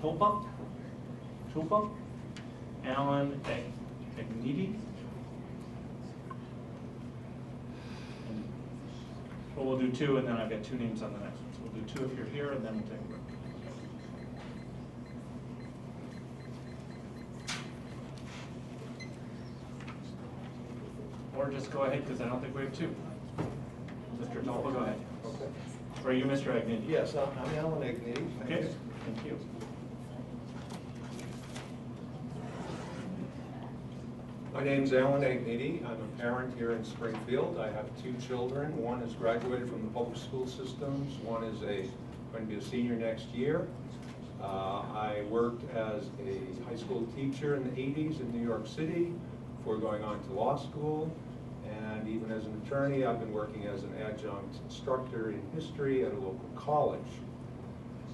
Tulpa, Alan Agniti. Well, we'll do two, and then I've got two names on the next one. So we'll do two if you're here, and then we'll take a break. Or just go ahead, because I don't think we have two. Mr. Tulpa, go ahead. Okay. Or are you Mr. Agniti? Yes, I'm Alan Agniti. Okay, thank you. My name's Alan Agniti. I'm a parent here in Springfield. I have two children. One has graduated from the public school systems. One is going to be a senior next year. I worked as a high school teacher in the 80s in New York City before going on to law school. And even as an attorney, I've been working as an adjunct instructor in history at a local college.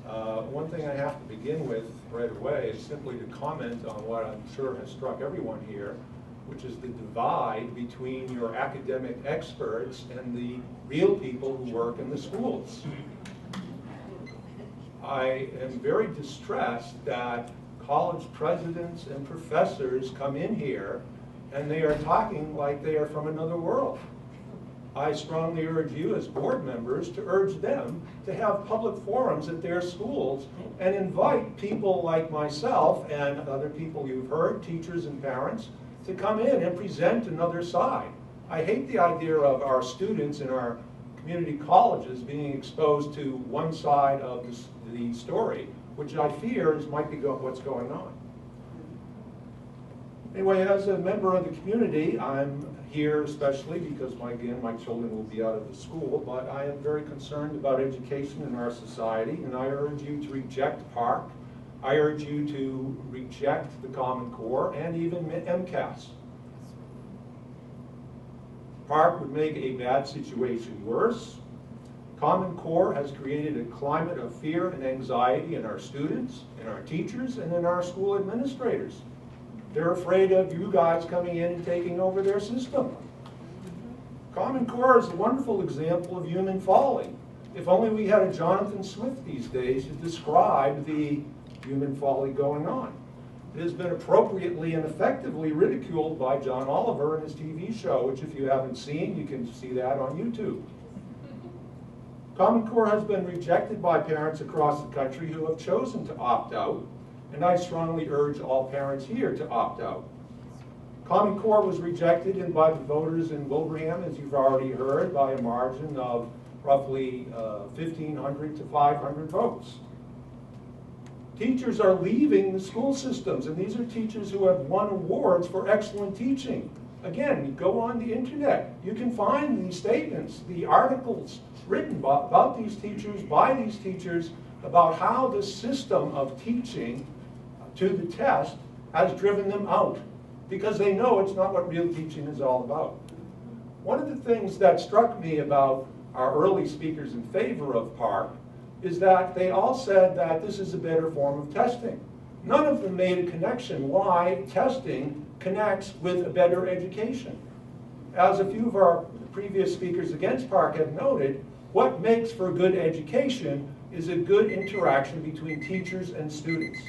One thing I have to begin with right away is simply to comment on what I'm sure has struck everyone here, which is the divide between your academic experts and the real people who work in the schools. I am very distressed that college presidents and professors come in here and they are talking like they are from another world. I strongly urge you as board members to urge them to have public forums at their schools and invite people like myself and other people you've heard, teachers and parents, to come in and present another side. I hate the idea of our students in our community colleges being exposed to one side of the story, which I fear might be what's going on. Anyway, as a member of the community, I'm here especially because, again, my children will be out of the school, but I am very concerned about education in our society, and I urge you to reject PARC. I urge you to reject the Common Core and even MCAS. PARC would make a bad situation worse. Common Core has created a climate of fear and anxiety in our students, in our teachers, and in our school administrators. They're afraid of you guys coming in and taking over their system. Common Core is a wonderful example of human folly. If only we had a Jonathan Swift these days to describe the human folly going on. It has been appropriately and effectively ridiculed by John Oliver in his TV show, which if you haven't seen, you can see that on YouTube. Common Core has been rejected by parents across the country who have chosen to opt out, and I strongly urge all parents here to opt out. Common Core was rejected by the voters in Wilbraham, as you've already heard, by a margin of roughly 1,500 to 500 votes. Teachers are leaving the school systems, and these are teachers who have won awards for excellent teaching. Again, you go on the internet, you can find these statements, the articles written about these teachers, by these teachers, about how the system of teaching to the test has driven them out, because they know it's not what real teaching is all about. One of the things that struck me about our early speakers in favor of PARC is that they all said that this is a better form of testing. None of them made a connection why testing connects with a better education. As a few of our previous speakers against PARC have noted, what makes for good education is a good interaction between teachers and students.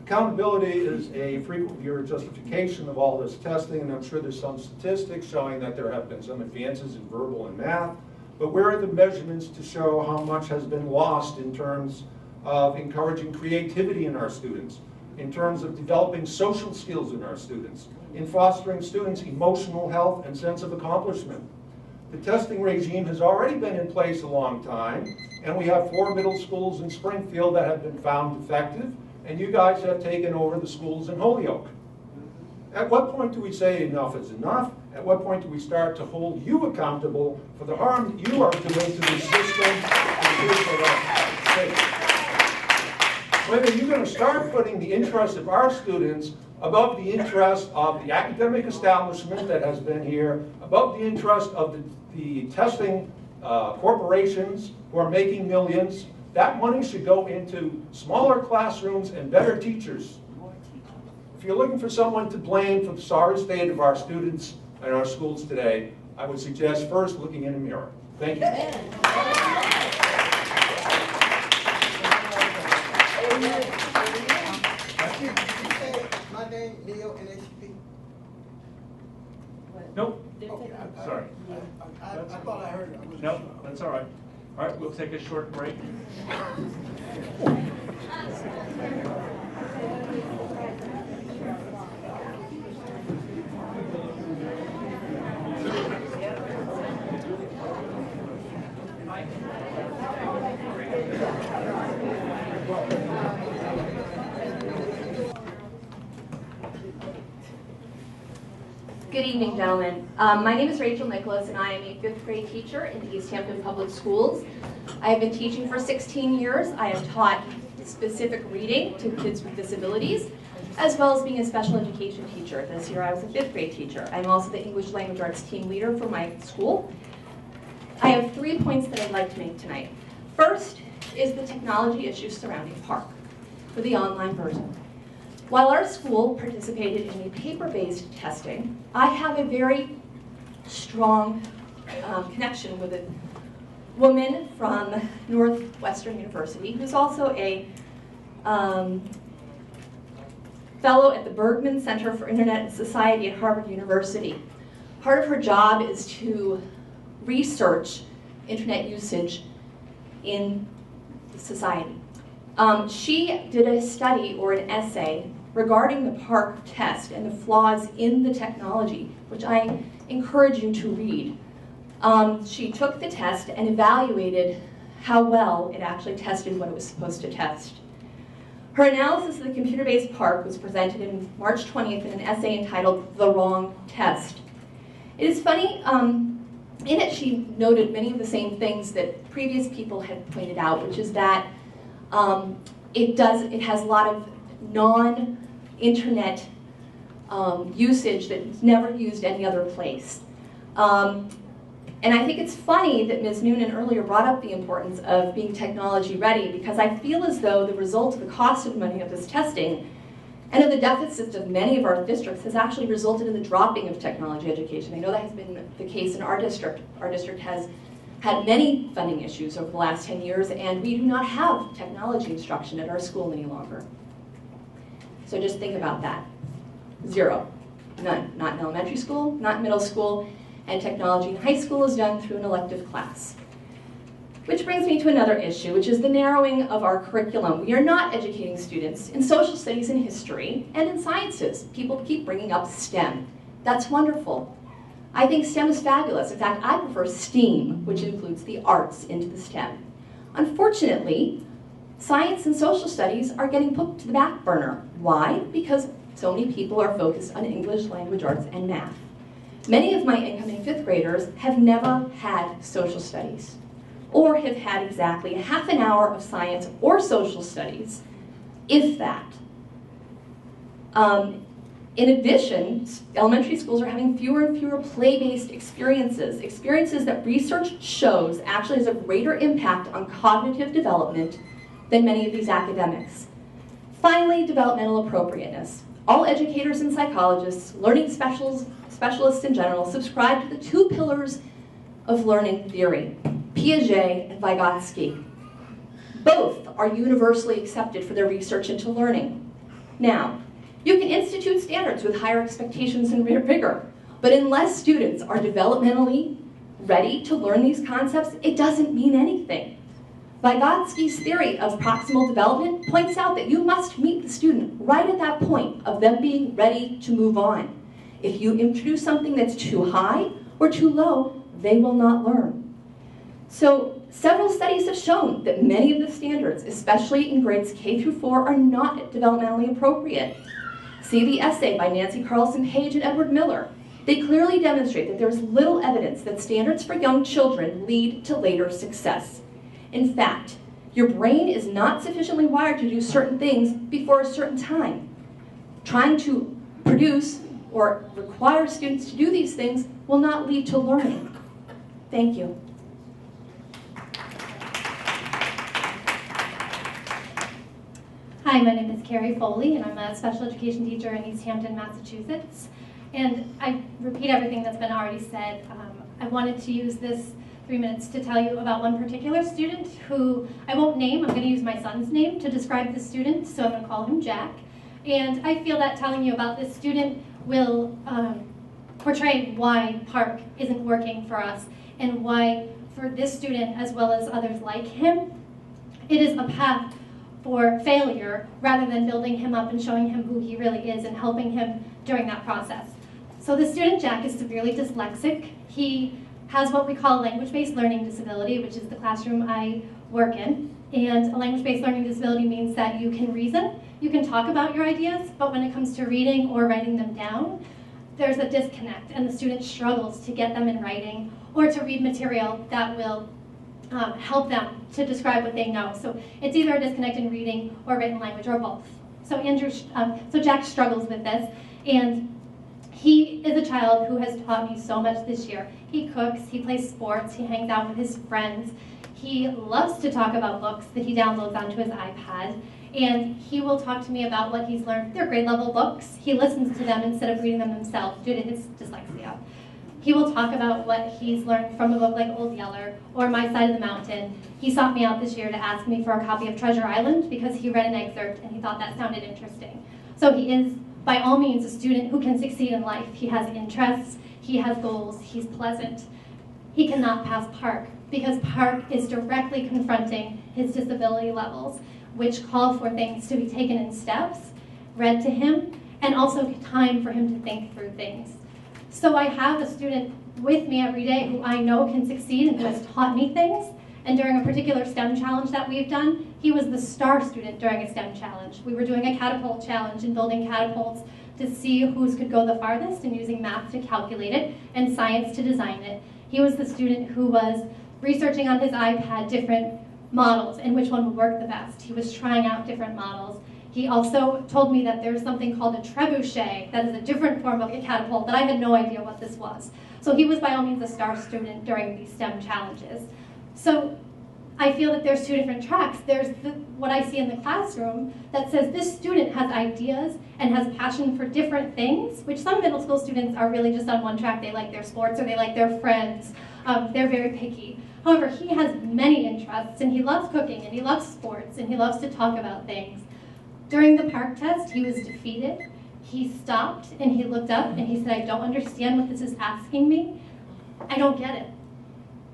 Accountability is a frequent year justification of all this testing, and I'm sure there's some statistics showing that there have been some advances in verbal and math, but where are the measurements to show how much has been lost in terms of encouraging creativity in our students, in terms of developing social skills in our students, in fostering students' emotional health and sense of accomplishment? The testing regime has already been in place a long time, and we have 4 middle schools in Springfield that have been found effective, and you guys have taken over the schools in Holyoke. At what point do we say enough is enough? At what point do we start to hold you accountable for the harm that you are doing to the system and the state? When are you going to start putting the interests of our students above the interest of the academic establishment that has been here, above the interest of the testing corporations who are making millions? That money should go into smaller classrooms and better teachers. If you're looking for someone to blame for the sorry state of our students and our schools today, I would suggest first looking in a mirror. Thank you. name Neil NHP? Nope, Okay, sorry. I thought I heard it. I wasn't Nope, sure. that's all right. All right, we'll take a short break. Good evening, gentlemen. My name is Rachel Nicholas, and I am a 5th grade teacher in the East Hampton Public Schools. I have been teaching for 16 years. I have taught specific reading to kids with disabilities, as well as being a special education teacher. This year I was a 5th grade teacher. I'm also the English Language Arts team leader for my school. I have 3 points that I'd like to make tonight. First is the technology issues surrounding PARC for the online version. While our school participated in a paper-based testing, I have a very strong connection with a woman from Northwestern University who's also a fellow at the Bergman Center for Internet and Society at Harvard University. Part of her job is to research internet usage in society. She did a study or an essay regarding the PARC test and the flaws in the technology, which I encourage you to read. She took the test and evaluated how well it actually tested what it was supposed to test. Her analysis of the computer-based PARC was presented in March 20th in an essay entitled "The Wrong Test." It is funny, in it she noted many of the same things that previous people had pointed out, which is that it has a lot of non-internet usage that's never used any other place. And I think it's funny that Ms. Noonan earlier brought up the importance of being technology ready, because I feel as though the result of the cost of money of this testing and of the deficits of many of our districts has actually resulted in the dropping of technology education. I know that has been the case in our district. Our district has had many funding issues over the last 10 years, and we do not have technology instruction at our school any longer. So just think about that. 0. None. Not in elementary school, not in middle school, and technology in high school is done through an elective class. Which brings me to another issue, which is the narrowing of our curriculum. We are not educating students in social studies and history and in sciences. People keep bringing up STEM. That's wonderful. I think STEM is fabulous. In fact, I prefer STEAM, which includes the arts, into the STEM. Unfortunately, science and social studies are getting put to the back burner. Why? Because so many people are focused on English, language arts, and math. Many of my incoming 5th graders have never had social studies, or have had exactly a half an hour of science or social studies, if that. In addition, elementary schools are having fewer and fewer play-based experiences, experiences that research shows actually has a greater impact on cognitive development than many of these academics. Finally, developmental appropriateness. All educators and psychologists, learning specialists in general, subscribe to the 2 pillars of learning theory, Piaget and Vygotsky. Both are universally accepted for their research into learning. Now, you can institute standards with higher expectations and rigor, but unless students are developmentally ready to learn these concepts, it doesn't mean anything. Vygotsky's theory of proximal development points out that you must meet the student right at that point of them being ready to move on. If you introduce something that's too high or too low, they will not learn. So several studies have shown that many of the standards, especially in grades K through 4, are not developmentally appropriate. See the essay by Nancy Carlson Page and Edward Miller. They clearly demonstrate that there's little evidence that standards for young children lead to later success. In fact, your brain is not sufficiently wired to do certain things before a certain time. Trying to produce or require students to do these things will not lead to learning. Thank you. Hi, my name is Carrie Foley, and I'm a special education teacher in East Hampton, Massachusetts. And I repeat everything that's been already said. I wanted to use this 3 minutes to tell you about one particular student who I won't name. I'm going to use my son's name to describe the student, so I'm going to call him Jack. And I feel that telling you about this student will portray why Park isn't working for us and why for this student as well as others like him, it is a path for failure rather than building him up and showing him who he really is and helping him during that process. So the student Jack is severely dyslexic. He has what we call a language-based learning disability, which is the classroom I work in. And a language-based learning disability means that you can reason, you can talk about your ideas, but when it comes to reading or writing them down, there's a disconnect and the student struggles to get them in writing or to read material that will help them to describe what they know. So it's either a disconnect in reading or written language or both. So Jack struggles with this, and he is a child who has taught me so much this year. He cooks, he plays sports, he hangs out with his friends. He loves to talk about books that he downloads onto his iPad, and he will talk to me about what he's learned. They're grade level books. He listens to them instead of reading them himself due to his dyslexia. He will talk about what he's learned from a book like Old Yeller or My Side of the Mountain. He sought me out this year to ask me for a copy of Treasure Island because he read an excerpt and he thought that sounded interesting. So he is, by all means, a student who can succeed in life. He has interests, he has goals, he's pleasant. He cannot pass Park because Park is directly confronting his disability levels, which call for things to be taken in steps, read to him, and also time for him to think through things. So I have a student with me every day who I know can succeed and who has taught me things. And during a particular STEM challenge that we've done, he was the star student during a STEM challenge. We were doing a catapult challenge and building catapults to see whose could go the farthest and using math to calculate it and science to design it. He was the student who was researching on his iPad different models and which one would work the best. He was trying out different models. He also told me that there's something called a trebuchet, that is a different form of a catapult that I had no idea what this was. So he was by all means a star student during these STEM challenges. So I feel that there's two different tracks. There's what I see in the classroom that says this student has ideas and has passion for different things, which some middle school students are really just on one track. They like their sports or they like their friends. They're very picky. However, he has many interests and he loves cooking and he loves sports and he loves to talk about things. During the Park test, he was defeated. He stopped and he looked up and he said, I don't understand what this is asking me. I don't get it.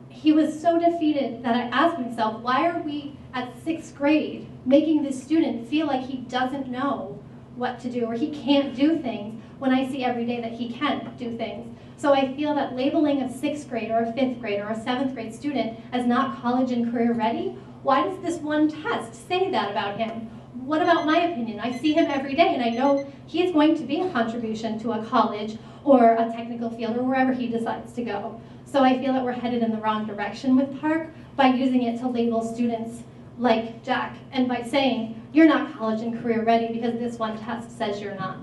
He was so defeated that I asked myself, why are we at 6th grade making this student feel like he doesn't know what to do or he can't do things when I see every day that he can do things? So I feel that labeling a 6th grade or a 5th grade or a 7th grade student as not college and career ready, why does this one test say that about him? What about my opinion? I see him every day and I know he is going to be a contribution to a college or a technical field or wherever he decides to go. So I feel that we're headed in the wrong direction with Park by using it to label students like Jack and by saying, you're not college and career ready because this one test says you're not.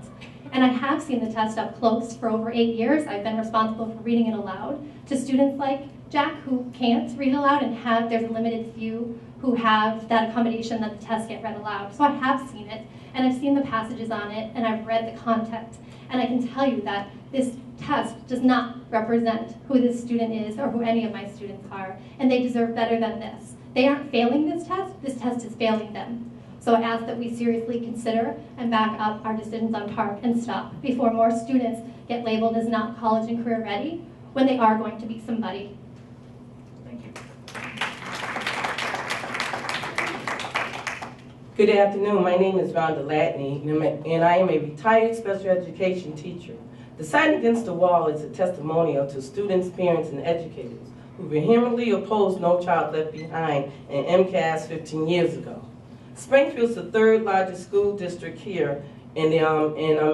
And I have seen the test up close for over 8 years. I've been responsible for reading it aloud to students like Jack who can't read aloud and there's a limited few who have that accommodation that the tests get read aloud. So I have seen it, and I've seen the passages on it, and I've read the content. And I can tell you that this test does not represent who this student is or who any of my students are, and they deserve better than this. They aren't failing this test is failing them. So I ask that we seriously consider and back up our decisions on Park and stop before more students get labeled as not college and career ready when they are going to be somebody. Thank you. Good afternoon. My name is Rhonda Latney, and I am a retired special education teacher. The Sign Against the Wall is a testimonial to students, parents, and educators who vehemently opposed No Child Left Behind and MCAS 15 years ago. Springfield is the 3rd largest school district here in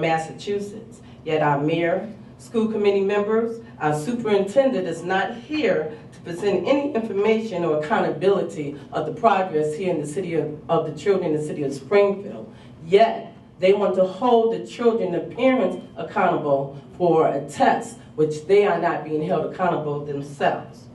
Massachusetts, yet our mayor, school committee members, our superintendent is not here to present any information or accountability of the progress here in the city of the children in the city of Springfield. Yet, they want to hold the children, the parents, accountable for a test, which they are not being held accountable themselves.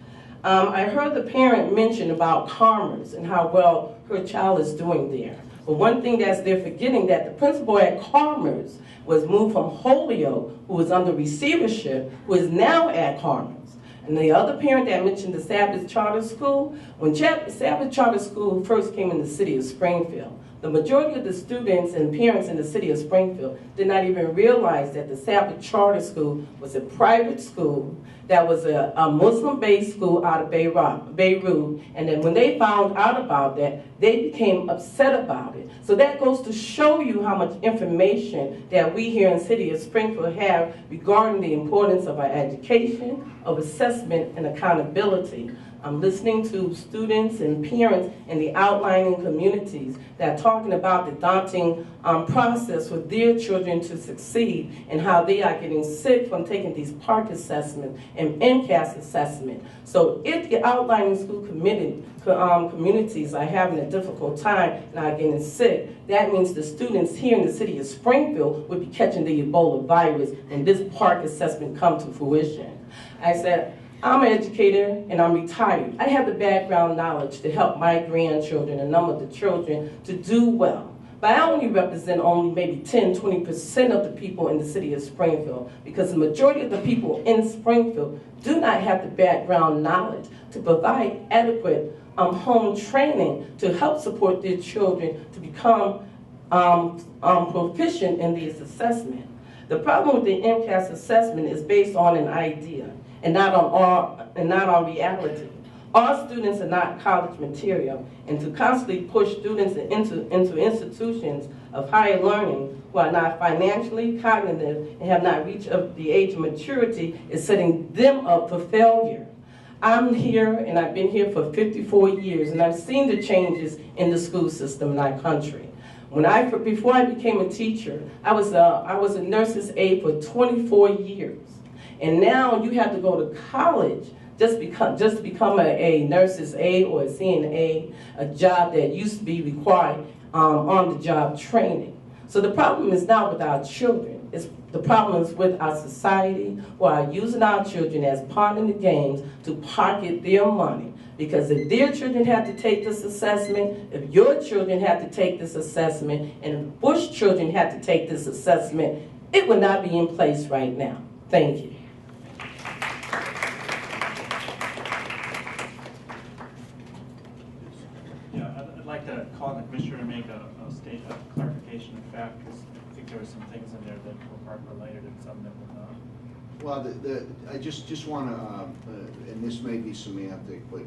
I heard the parent mention about Commerce and how well her child is doing there. But one thing that they're forgetting that the principal at Commerce was moved from Holyoke, who was under receivership, who is now at Commerce. And the other parent that mentioned the Sabbath Charter School, when Sabbath Charter School first came in the city of Springfield, The majority of the students and parents in the city of Springfield did not even realize that the Sabbath Charter School was a private school that was a Muslim-based school out of Beirut. And then when they found out about that, they became upset about it. So that goes to show you how much information that we here in the city of Springfield have regarding the importance of our education, of assessment, and accountability. I'm listening to students and parents in the outlying communities that are talking about the daunting process for their children to succeed and how they are getting sick from taking these PARCC assessments and MCAS assessment. So if the outlying school communities are having a difficult time and are getting sick, that means the students here in the city of Springfield would be catching the Ebola virus when this PARCC assessment comes to fruition. I said, I'm an educator and I'm retired. I have the background knowledge to help my grandchildren and number of the children to do well. But I only represent only maybe 10–20% of the people in the city of Springfield, because the majority of the people in Springfield do not have the background knowledge to provide adequate home training to help support their children to become proficient in this assessment. The problem with the MCAS assessment is based on an idea and not on reality. All students are not college material, and to constantly push students into institutions of higher learning who are not financially cognitive and have not reached the age of maturity is setting them up for failure. I'm here, and I've been here for 54 years, and I've seen the changes in the school system in our country. Before I became a teacher, I was a nurse's aide for 24 years. And now you have to go to college just to become a nurse's aide or a CNA, a job that used to be required on-the-job training. So the problem is not with our children. The problem is with our society, who are using our children as pawn in the games to pocket their money. Because if their children have to take this assessment, if your children have to take this assessment, and if Bush children have to take this assessment, it would not be in place right now. Thank you. I'd like to call on the commissioner to make a clarification of fact, because I think there were some things in there that were PARCC related and some that were not. Well, I just want to, and this may be semantic, but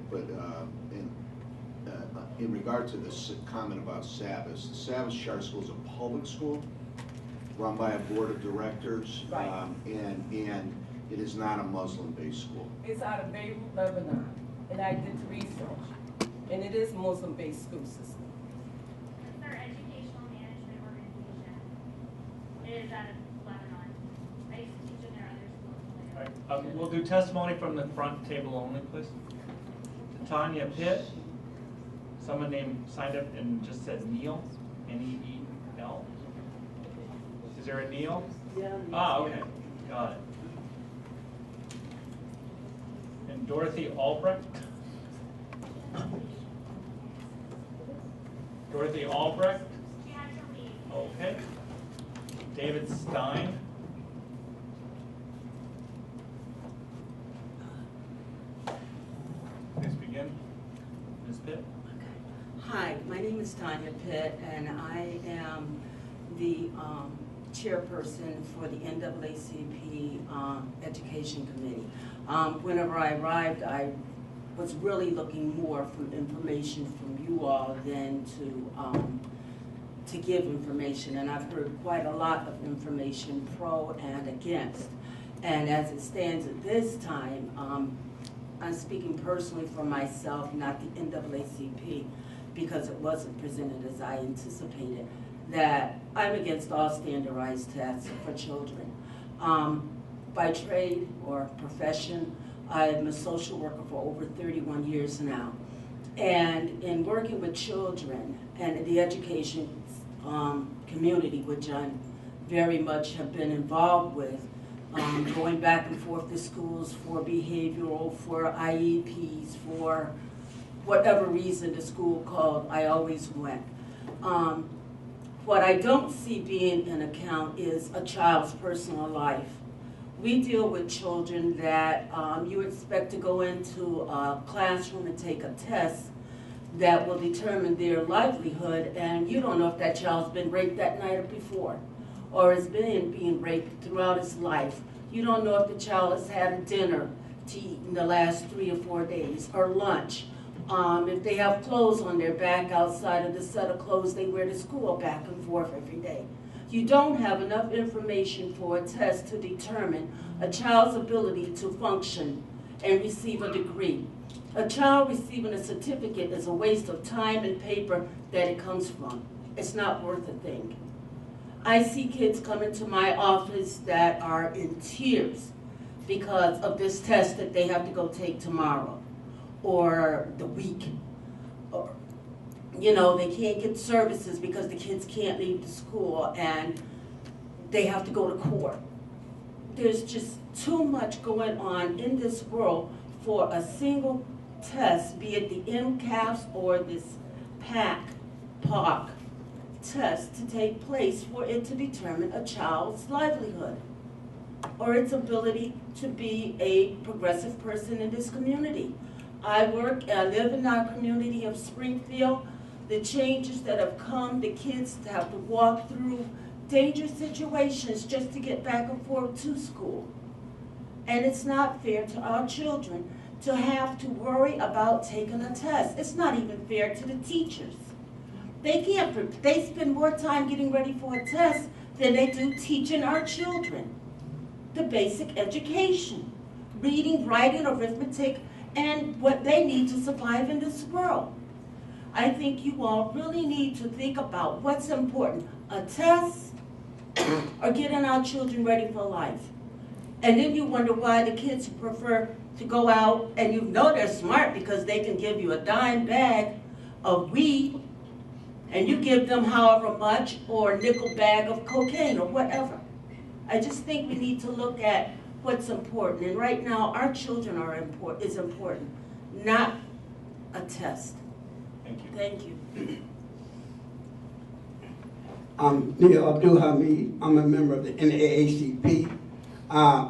in regard to this comment about Sabbath, the Sabbath Charter School is a public school run by a board of directors, Right. And it is not a Muslim-based school. It's out of Beirut, Lebanon, and I did the research, and it is Muslim-based school system. It's their educational management organization. It is out of Lebanon. I used to teach in their other schools. All right, we'll do testimony from the front table only, please. Tanya Pitt. Someone signed up and just said Neil, N-E-E-L. Is there a Neil? Yeah. Ah, okay, got it. And Dorothy Albrecht. Dorothy Albrecht. She had to leave. Okay. David Stein. Please begin. Ms. Pitt. Hi, my name is Tanya Pitt, and I am the chairperson for the NAACP Education Committee. Whenever I arrived, I was really looking more for information from you all than to give information, and I've heard quite a lot of information pro and against. And as it stands at this time, I'm speaking personally for myself, not the NAACP, because it wasn't presented as I anticipated, that I'm against all standardized tests for children. By trade or profession, I'm a social worker for over 31 years now. And in working with children and the education community, which I very much have been involved with, going back and forth to schools for behavioral, for IEPs, for whatever reason the school called, I always went. What I don't see being an account is a child's personal life. We deal with children that you expect to go into a classroom and take a test that will determine their livelihood, and you don't know if that child's been raped that night or before, or is being raped throughout his life. You don't know if the child has had a dinner to eat in the last 3 or 4 days, or lunch. If they have clothes on their back outside of the set of clothes they wear to school back and forth every day. You don't have enough information for a test to determine a child's ability to function and receive a degree. A child receiving a certificate is a waste of time and paper that it comes from. It's not worth a thing. I see kids come into my office that are in tears because of this test that they have to go take tomorrow or the week. Or, you know, they can't get services because the kids can't leave the school and they have to go to court. There's just too much going on in this world for a single test, be it the MCAS or this PAC test to take place for it to determine a child's livelihood or its ability to be a progressive person in this community. I live in our community of Springfield. The changes that have come, the kids have to walk through dangerous situations just to get back and forth to school. And it's not fair to our children to have to worry about taking a test. It's not even fair to the teachers. They spend more time getting ready for a test than they do teaching our children the basic education, reading, writing, arithmetic, and what they need to survive in this world. I think you all really need to think about what's important, a test or getting our children ready for life. And then you wonder why the kids prefer to go out, and you know they're smart because they can give you a dime bag of weed and you give them however much, or a nickel bag of cocaine or whatever. I just think we need to look at what's important. And right now, our children is important, not a test. Thank you. Thank you. I'm Neil Abdul Hamid. I'm a member of the NAACP.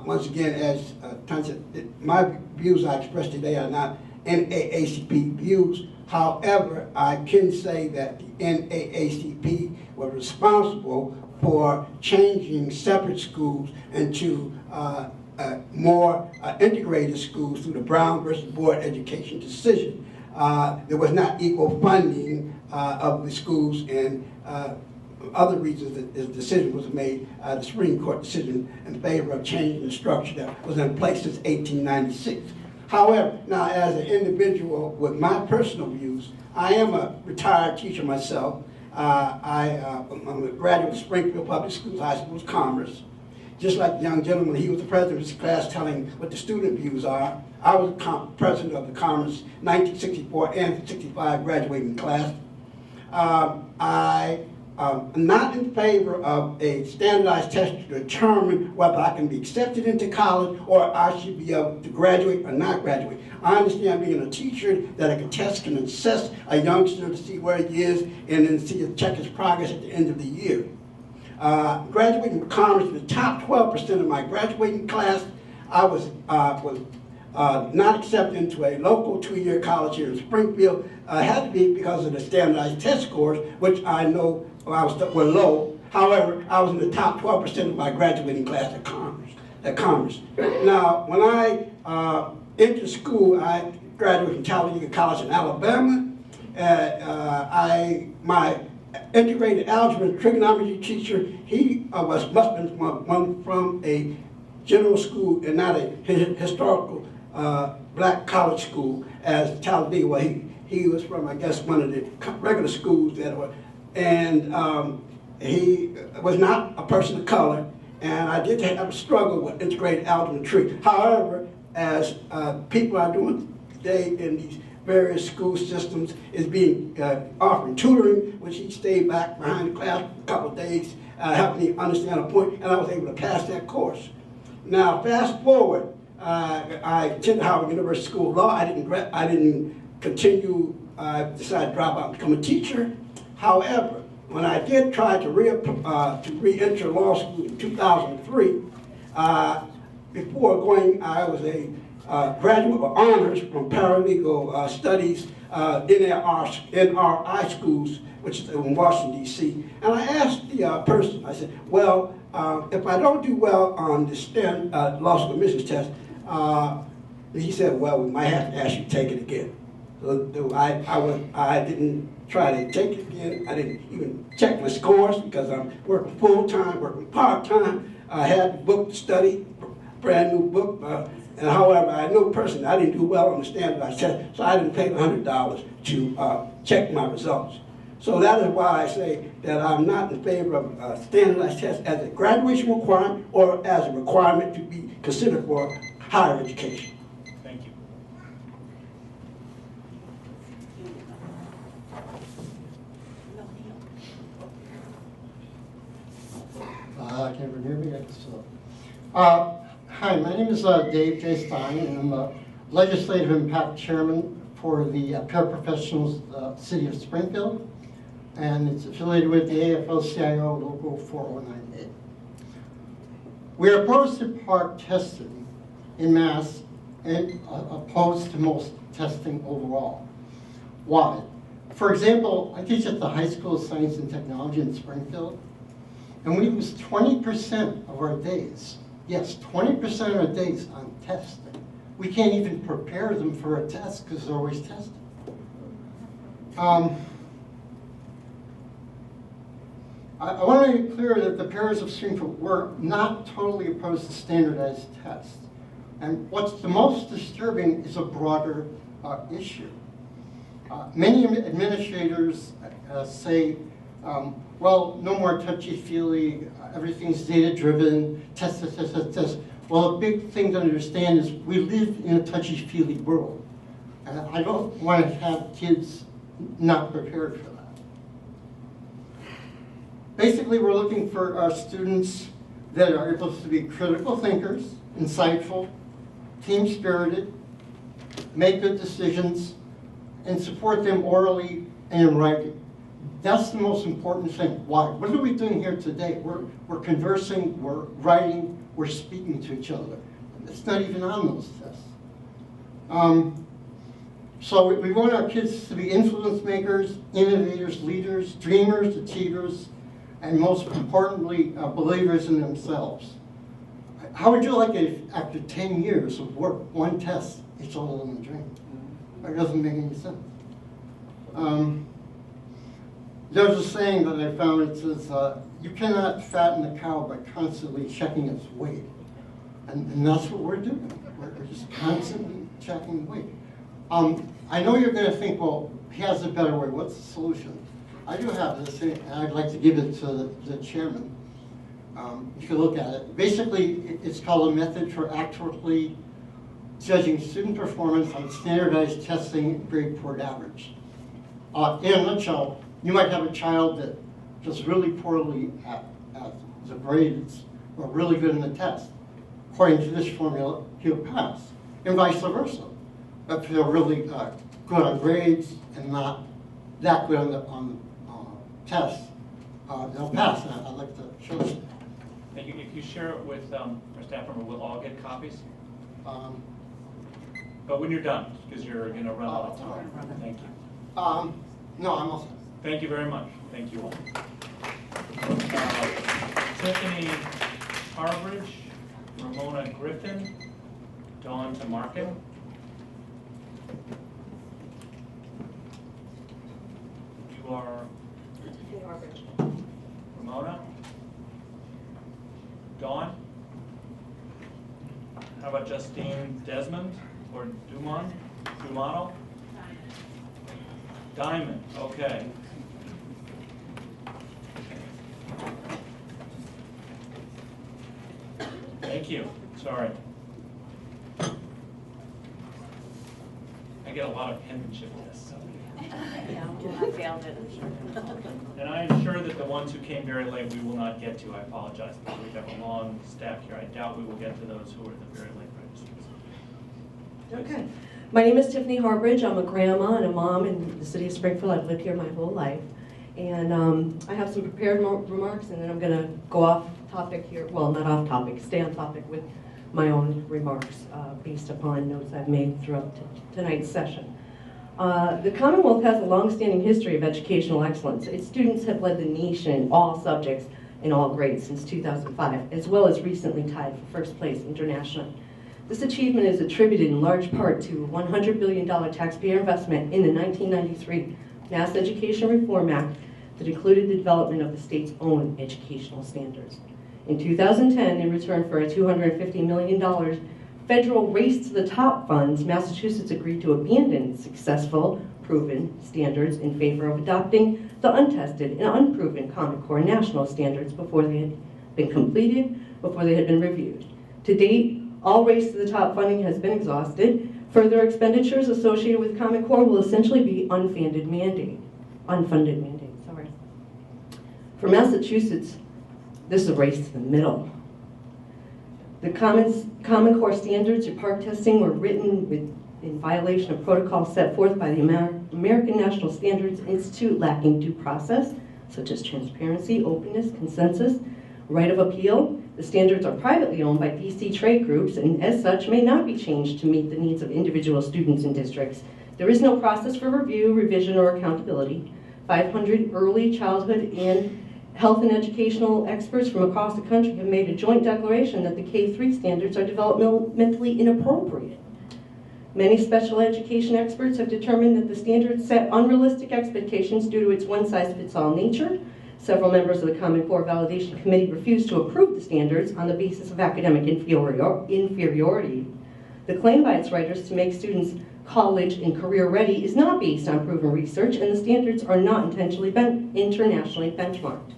Once again, as Tanya said, my views I expressed today are not NAACP views. However, I can say that the NAACP was responsible for changing separate schools into more integrated schools through the Brown versus Board education decision. There was not equal funding of the schools, and other reasons that this decision was made, the Supreme Court decision in favor of changing the structure that was in place since 1896. However, now as an individual with my personal views, I am a retired teacher myself. I'm a graduate of Springfield Public Schools, High School of Commerce. Just like the young gentleman, he was the president of his class telling what the student views are. I was president of the Commerce 1964 and 65 graduating class. I'm not in favor of a standardized test to determine whether I can be accepted into college or I should be able to graduate or not graduate. I understand being a teacher that a test can assess a youngster to see where he is and then check his progress at the end of the year. Graduating from Commerce, in the top 12% of my graduating class, I was not accepted into a local 2-year college here in Springfield. Had to be because of the standardized test scores, which I know were low. However, I was in the top 12% of my graduating class at Commerce. Now, when I entered school, I graduated from Talladega College in Alabama. My integrated algebra and trigonometry teacher, he must have been one from a general school and not a historical black college school as Talladega. Well, he was from, I guess, one of the regular schools that were, and he was not a person of color, and I did have a struggle with integrated algebra and trig. However, as people are doing today in these various school systems, is being offering tutoring, which he stayed back behind the class for a couple of days, helped me understand a point, and I was able to pass that course. Now, fast forward, I attended Howard University School of Law. I didn't continue. I decided to drop out and become a teacher. However, when I did try to re-enter law school in 2003, before going, I was a graduate of honors from paralegal studies NRI schools, which is in Washington, D.C. And I asked the person, I said, well, if I don't do well on the STEM law school admissions test, he said, well, we might have to ask you to take it again. So I didn't try to take it again. I didn't even check my scores because I'm working full-time, working part-time. I had a book to study, brand new book. And however, I know personally I didn't do well on the standardized test, so I didn't pay the $100 to check my results. So that is why I say that I'm not in favor of standardized tests as a graduation requirement or as a requirement to be considered for higher education. Thank you. Can everyone hear me? I guess so. Hi, my name is Dave J. Stein, and I'm the Legislative Impact Chairman for the Paraprofessionals City of Springfield, and it's affiliated with the AFL-CIO Local 4098. We are opposed to park testing en masse and opposed to most testing overall. Why? For example, I teach at the High School of Science and Technology in Springfield, and we lose 20% of our days. Yes, 20% of our days on testing. We can't even prepare them for a test because they're always testing. I want to make it clear that the parents of Springfield were not totally opposed to standardized tests. And what's the most disturbing is a broader issue. Many administrators say, well, no more touchy-feely, everything's data-driven, test. Well, a big thing to understand is we live in a touchy-feely world. And I don't want to have kids not prepared for that. Basically, we're looking for our students that are able to be critical thinkers, insightful, team-spirited, make good decisions, and support them orally and in writing. That's the most important thing. Why? What are we doing here today? We're conversing, we're writing, we're speaking to each other. It's not even on those tests. So we want our kids to be influence makers, innovators, leaders, dreamers, achievers, and most importantly, believers in themselves. How would you like it if after 10 years of work, one test, it's all in the dream? It doesn't make any sense. There's a saying that I found, it says, you cannot fatten a cow by constantly checking its weight. And that's what we're doing. We're just constantly checking weight. I know you're going to think, well, he has a better way. What's the solution? I do have this, and I'd like to give it to the chairman. You can look at it. Basically, it's called a method for accurately judging student performance on standardized testing grade point average. In a nutshell, you might have a child that does really poorly at the grades, or really good in the test. According to this formula, he'll pass, and vice versa. If they're really good on grades and not that good on the test, they'll pass. And I'd like to show you. Thank you. If you share it with our staff member, we'll all get copies. But when you're done, because you're going to run out of time. Thank you. No, I'm also. Thank you very much. Thank you all. Tiffany Harbridge, Ramona Griffin, Dawn Tamarkin. You are Tiffany Harbridge. Ramona? Dawn? How about Justine Desmond or Dumont? Dumano? Diamond, okay. Thank you, sorry. I get a lot of penmanship with this, so. Yeah, well, I failed it, I'm sure. And I am sure that the ones who came very late, we will not get to. I apologize, because we have a long stack here. I doubt we will get to those who are the very late registrants. Okay. My name is Tiffany Harbridge. I'm a grandma and a mom in the city of Springfield. I've lived here my whole life. And I have some prepared remarks, and then I'm going to go off topic here. Well, not off topic, stay on topic with my own remarks based upon notes I've made throughout tonight's session. The Commonwealth has a long-standing history of educational excellence. Its students have led the nation in all subjects in all grades since 2005, as well as recently tied for first place internationally. This achievement is attributed in large part to a $100 billion taxpayer investment in the 1993 Mass Education Reform Act that included the development of the state's own educational standards. In 2010, in return for a $250 million federal race to the top funds, Massachusetts agreed to abandon successful, proven standards in favor of adopting the untested and unproven Common Core national standards before they had been completed, before they had been reviewed. To date, all race to the top funding has been exhausted. Further expenditures associated with Common Core will essentially be unfunded mandate. For Massachusetts, this is a race to the middle. The Common Core standards or PARCC testing were written in violation of protocols set forth by the American National Standards Institute, lacking due process, such as transparency, openness, consensus, right of appeal. The standards are privately owned by DC trade groups and as such may not be changed to meet the needs of individual students and districts. There is no process for review, revision, or accountability. 500 early childhood and health and educational experts from across the country have made a joint declaration that the K-3 standards are developmentally inappropriate. Many special education experts have determined that the standards set unrealistic expectations due to its one-size-fits-all nature. Several members of the Common Core Validation Committee refused to approve the standards on the basis of academic inferiority. The claim by its writers to make students college and career ready is not based on proven research, and the standards are not intentionally internationally benchmarked.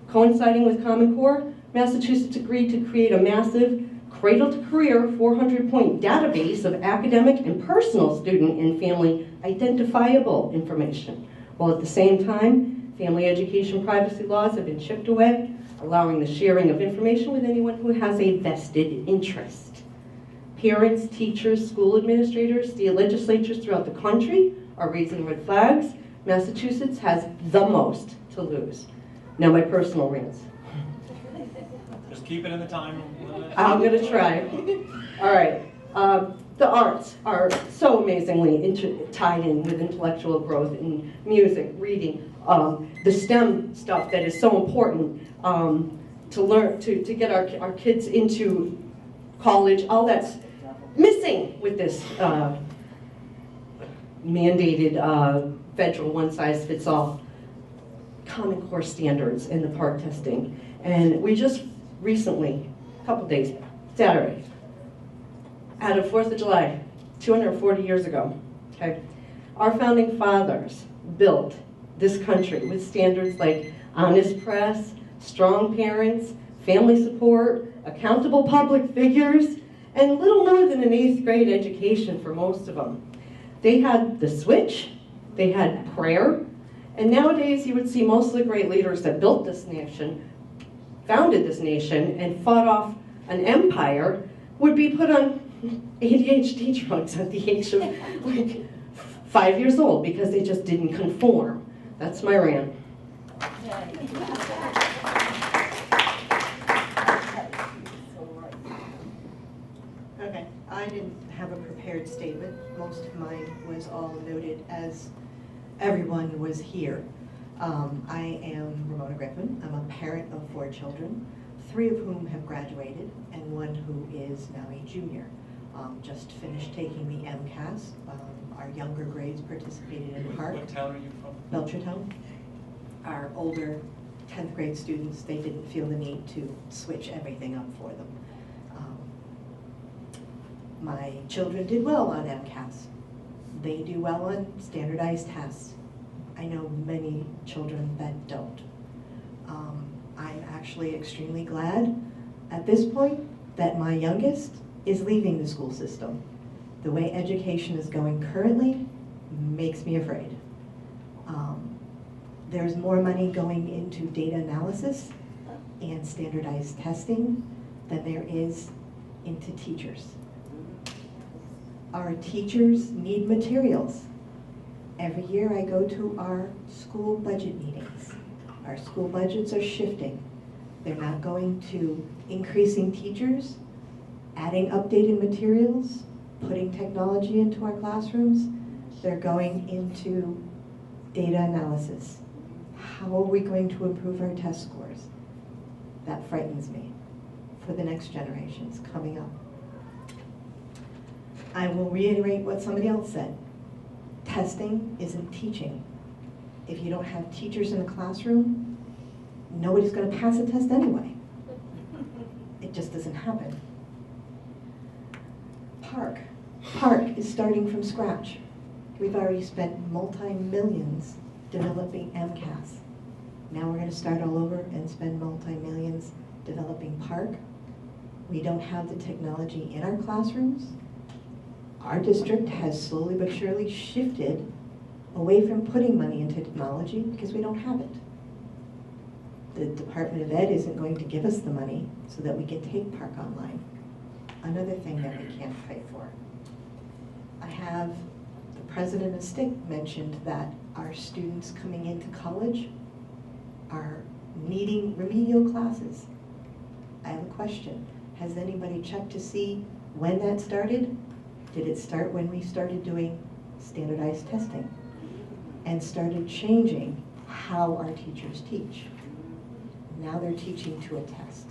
Coinciding with Common Core, Massachusetts agreed to create a massive cradle-to-career 400-point database of academic and personal student and family identifiable information, while at the same time, family education privacy laws have been chipped away, allowing the sharing of information with anyone who has a vested interest. Parents, teachers, school administrators, state legislatures throughout the country are raising red flags. Massachusetts has the most to lose. Now my personal rants. Just keep it in the time limit. I'm going to try. All right. The arts are so amazingly tied in with intellectual growth in music, reading, the STEM stuff that is so important to learn, to get our kids into college. All that's missing with this mandated federal one-size-fits-all Common Core standards in the PARCC testing. And we just recently, a couple days, Saturday, out of 4th of July, 240 years ago, okay, our founding fathers built this country with standards like honest press, strong parents, family support, accountable public figures, and little more than an 8th grade education for most of them. They had the switch, they had prayer, and nowadays you would see most of the great leaders that built this nation, founded this nation, and fought off an empire would be put on ADHD drugs at the age of like 5 years old because they just didn't conform. That's my rant. Okay, I didn't have a prepared statement. Most of mine was all noted as everyone was here. I am Ramona Griffin. I'm a parent of 4 children, 3 of whom have graduated and 1 who is now a junior. Just finished taking the MCAS. Our younger grades participated in PARCC. What town are you from? Belchertown. Our older 10th grade students, they didn't feel the need to switch everything up for them. My children did well on MCAS. They do well on standardized tests. I know many children that don't. I'm actually extremely glad at this point that my youngest is leaving the school system. The way education is going currently makes me afraid. There's more money going into data analysis and standardized testing than there is into teachers. Our teachers need materials. Every year I go to our school budget meetings. Our school budgets are shifting. They're not going to increasing teachers, adding updated materials, putting technology into our classrooms. They're going into data analysis. How are we going to improve our test scores? That frightens me for the next generations coming up. I will reiterate what somebody else said. Testing isn't teaching. If you don't have teachers in the classroom, nobody's going to pass a test anyway. It just doesn't happen. Park is starting from scratch. We've already spent multi-millions developing MCAS. Now we're going to start all over and spend multi-millions developing Park. We don't have the technology in our classrooms. Our district has slowly but surely shifted away from putting money into technology because we don't have it. The Department of Ed isn't going to give us the money so that we can take Park online. Another thing that we can't pay for. I have the president of STIC mentioned that our students coming into college are needing remedial classes. I have a question. Has anybody checked to see when that started? Did it start when we started doing standardized testing and started changing how our teachers teach? Now they're teaching to a test.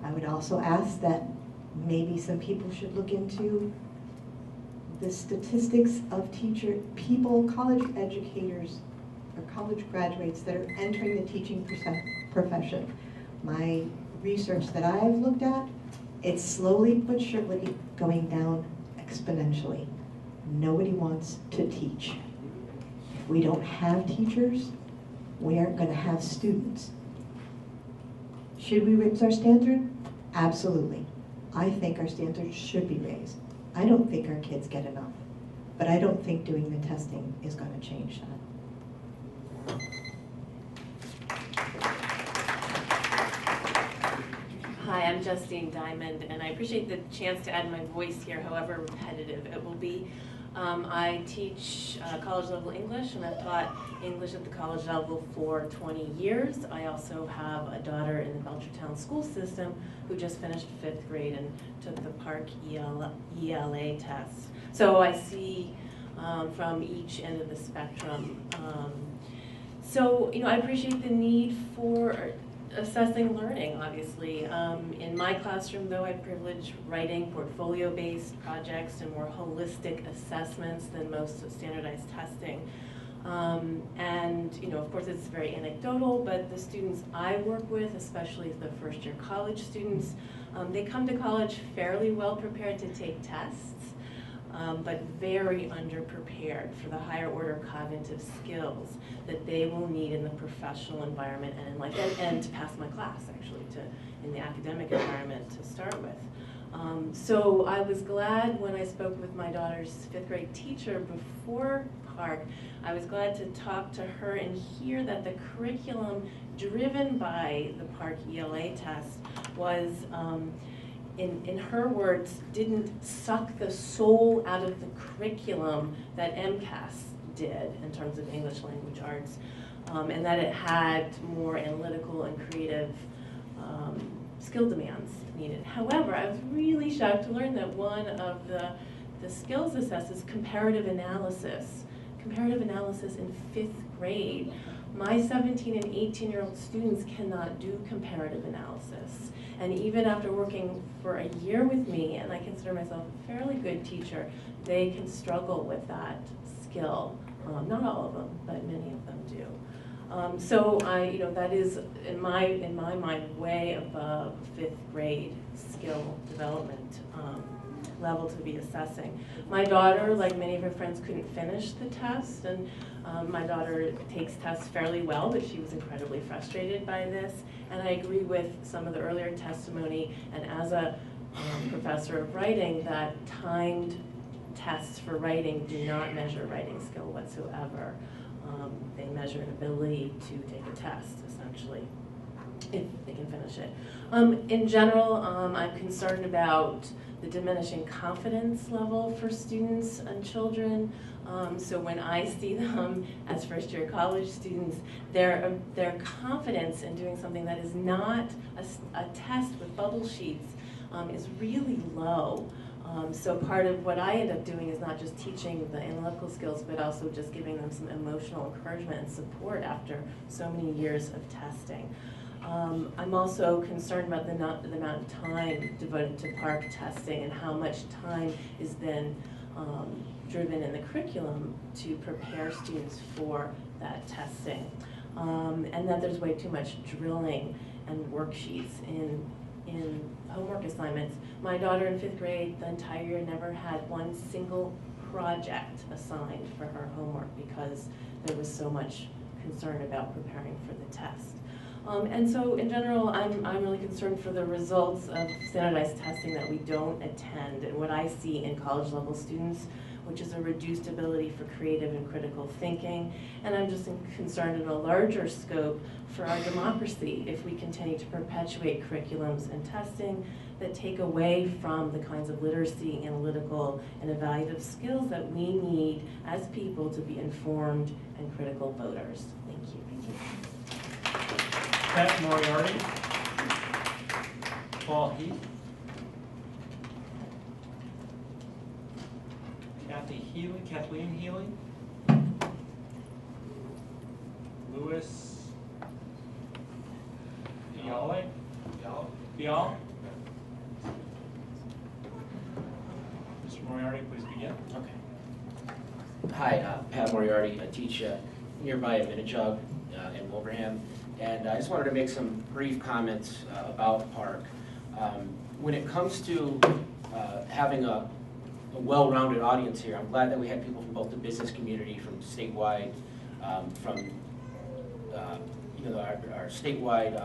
I would also ask that maybe some people should look into the statistics of college educators or college graduates that are entering the teaching profession. My research that I've looked at, it's slowly but surely going down exponentially. Nobody wants to teach. If we don't have teachers, we aren't going to have students. Should we raise our standard? Absolutely. I think our standards should be raised. I don't think our kids get enough, but I don't think doing the testing is going to change that. Hi, I'm Justine Diamond, and I appreciate the chance to add my voice here, however repetitive it will be. I teach college level English, and I've taught English at the college level for 20 years. I also have a daughter in the Belchertown school system who just finished 5th grade and took the Park ELA test. So I see from each end of the spectrum. So, I appreciate the need for assessing learning, obviously. In my classroom, though, I privilege writing portfolio-based projects and more holistic assessments than most standardized testing. And, of course, it's very anecdotal, but the students I work with, especially the first-year college students, they come to college fairly well prepared to take tests, but very underprepared for the higher order cognitive skills that they will need in the professional environment and in life, and to pass my class, actually, in the academic environment to start with. So I was glad when I spoke with my daughter's 5th grade teacher before Park. I was glad to talk to her and hear that the curriculum driven by the Park ELA test was, in her words, didn't suck the soul out of the curriculum that MCAS did in terms of English language arts, and that it had more analytical and creative skill demands needed. However, I was really shocked to learn that one of the skills assesses comparative analysis. Comparative analysis in 5th grade. My 17 and 18-year-old students cannot do comparative analysis. And even after working for a year with me, and I consider myself a fairly good teacher, they can struggle with that skill. Not all of them, but many of them do. So that is, in my mind, way above 5th grade skill development level to be assessing. My daughter, like many of her friends, couldn't finish the test, and my daughter takes tests fairly well, but she was incredibly frustrated by this. And I agree with some of the earlier testimony, and as a professor of writing, that timed tests for writing do not measure writing skill whatsoever. They measure an ability to take a test, essentially, if they can finish it. In general, I'm concerned about the diminishing confidence level for students and children. So when I see them as first-year college students, their confidence in doing something that is not a test with bubble sheets is really low. So part of what I end up doing is not just teaching the analytical skills, but also just giving them some emotional encouragement and support after so many years of testing. I'm also concerned about the amount of time devoted to PARCC testing and how much time is then driven in the curriculum to prepare students for that testing. And that there's way too much drilling and worksheets in homework assignments. My daughter in 5th grade, the entire year, never had one single project assigned for her homework because there was so much concern about preparing for the test. And so in general, I'm really concerned for the results of standardized testing that we don't attend and what I see in college level students, which is a reduced ability for creative and critical thinking. And I'm just concerned in a larger scope for our democracy if we continue to perpetuate curriculums and testing that take away from the kinds of literacy, analytical, and evaluative skills that we need as people to be informed and critical voters. Thank you. Pat Moriarty, Paul Heath, Kathleen Healy, Louis Bial. Mr. Moriarty, please begin. Okay. Hi, Pat Moriarty. I teach nearby at Minnetonka in Wilbraham. And I just wanted to make some brief comments about PARCC. When it comes to having a well-rounded audience here, I'm glad that we had people from both the business community, from statewide, from our statewide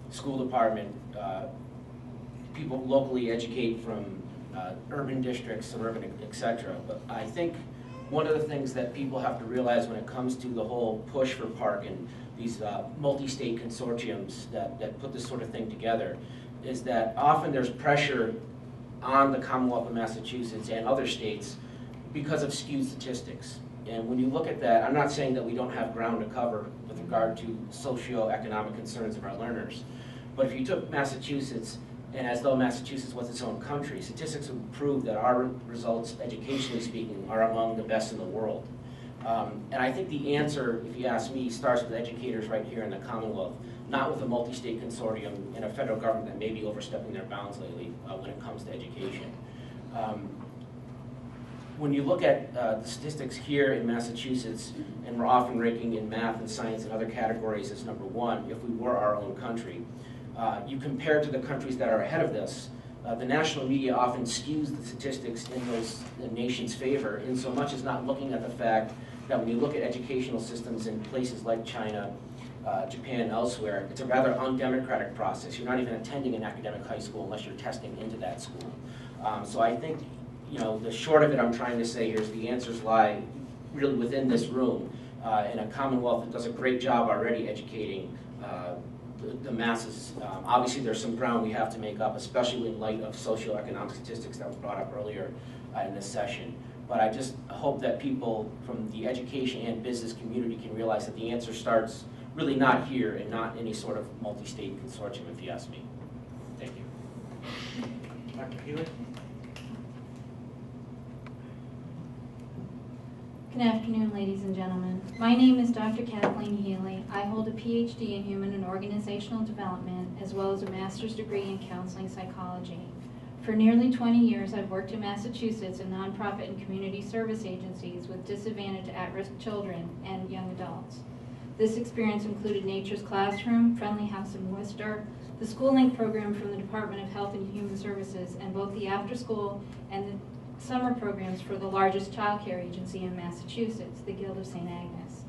school department, people locally educate from urban districts, suburban, etc. But I think one of the things that people have to realize when it comes to the whole push for PARCC and these multi-state consortiums that put this sort of thing together is that often there's pressure on the Commonwealth of Massachusetts and other states because of skewed statistics. And when you look at that, I'm not saying that we don't have ground to cover with regard to socioeconomic concerns of our learners. But if you took Massachusetts, and as though Massachusetts was its own country, statistics would prove that our results, educationally speaking, are among the best in the world. And I think the answer, if you ask me, starts with educators right here in the Commonwealth, not with a multi-state consortium and a federal government that may be overstepping their bounds lately when it comes to education. When you look at the statistics here in Massachusetts, and we're often ranking in math and science and other categories as number one, if we were our own country, you compare to the countries that are ahead of this, the national media often skews the statistics in the nation's favor, in so much as not looking at the fact that when you look at educational systems in places like China, Japan, and elsewhere, it's a rather undemocratic process. You're not even attending an academic high school unless you're testing into that school. So I think, the short of it I'm trying to say here is the answers lie really within this room in a Commonwealth that does a great job already educating the masses. Obviously there's some ground we have to make up, especially in light of socioeconomic statistics that were brought up earlier in this session. But I just hope that people from the education and business community can realize that the answer starts really not here and not any sort of multi-state consortium, if you ask me. Thank you. Dr. Healy? Good afternoon, ladies and gentlemen. My name is Dr. Kathleen Healy. I hold a PhD in Human and Organizational Development, as well as a master's degree in counseling psychology. For nearly 20 years, I've worked in Massachusetts in nonprofit and community service agencies with disadvantaged at-risk children and young adults. This experience included Nature's Classroom, Friendly House in Worcester, the School Link program from the Department of Health and Human Services, and both the after-school and the summer programs for the largest child care agency in Massachusetts, the Guild of St. Agnes.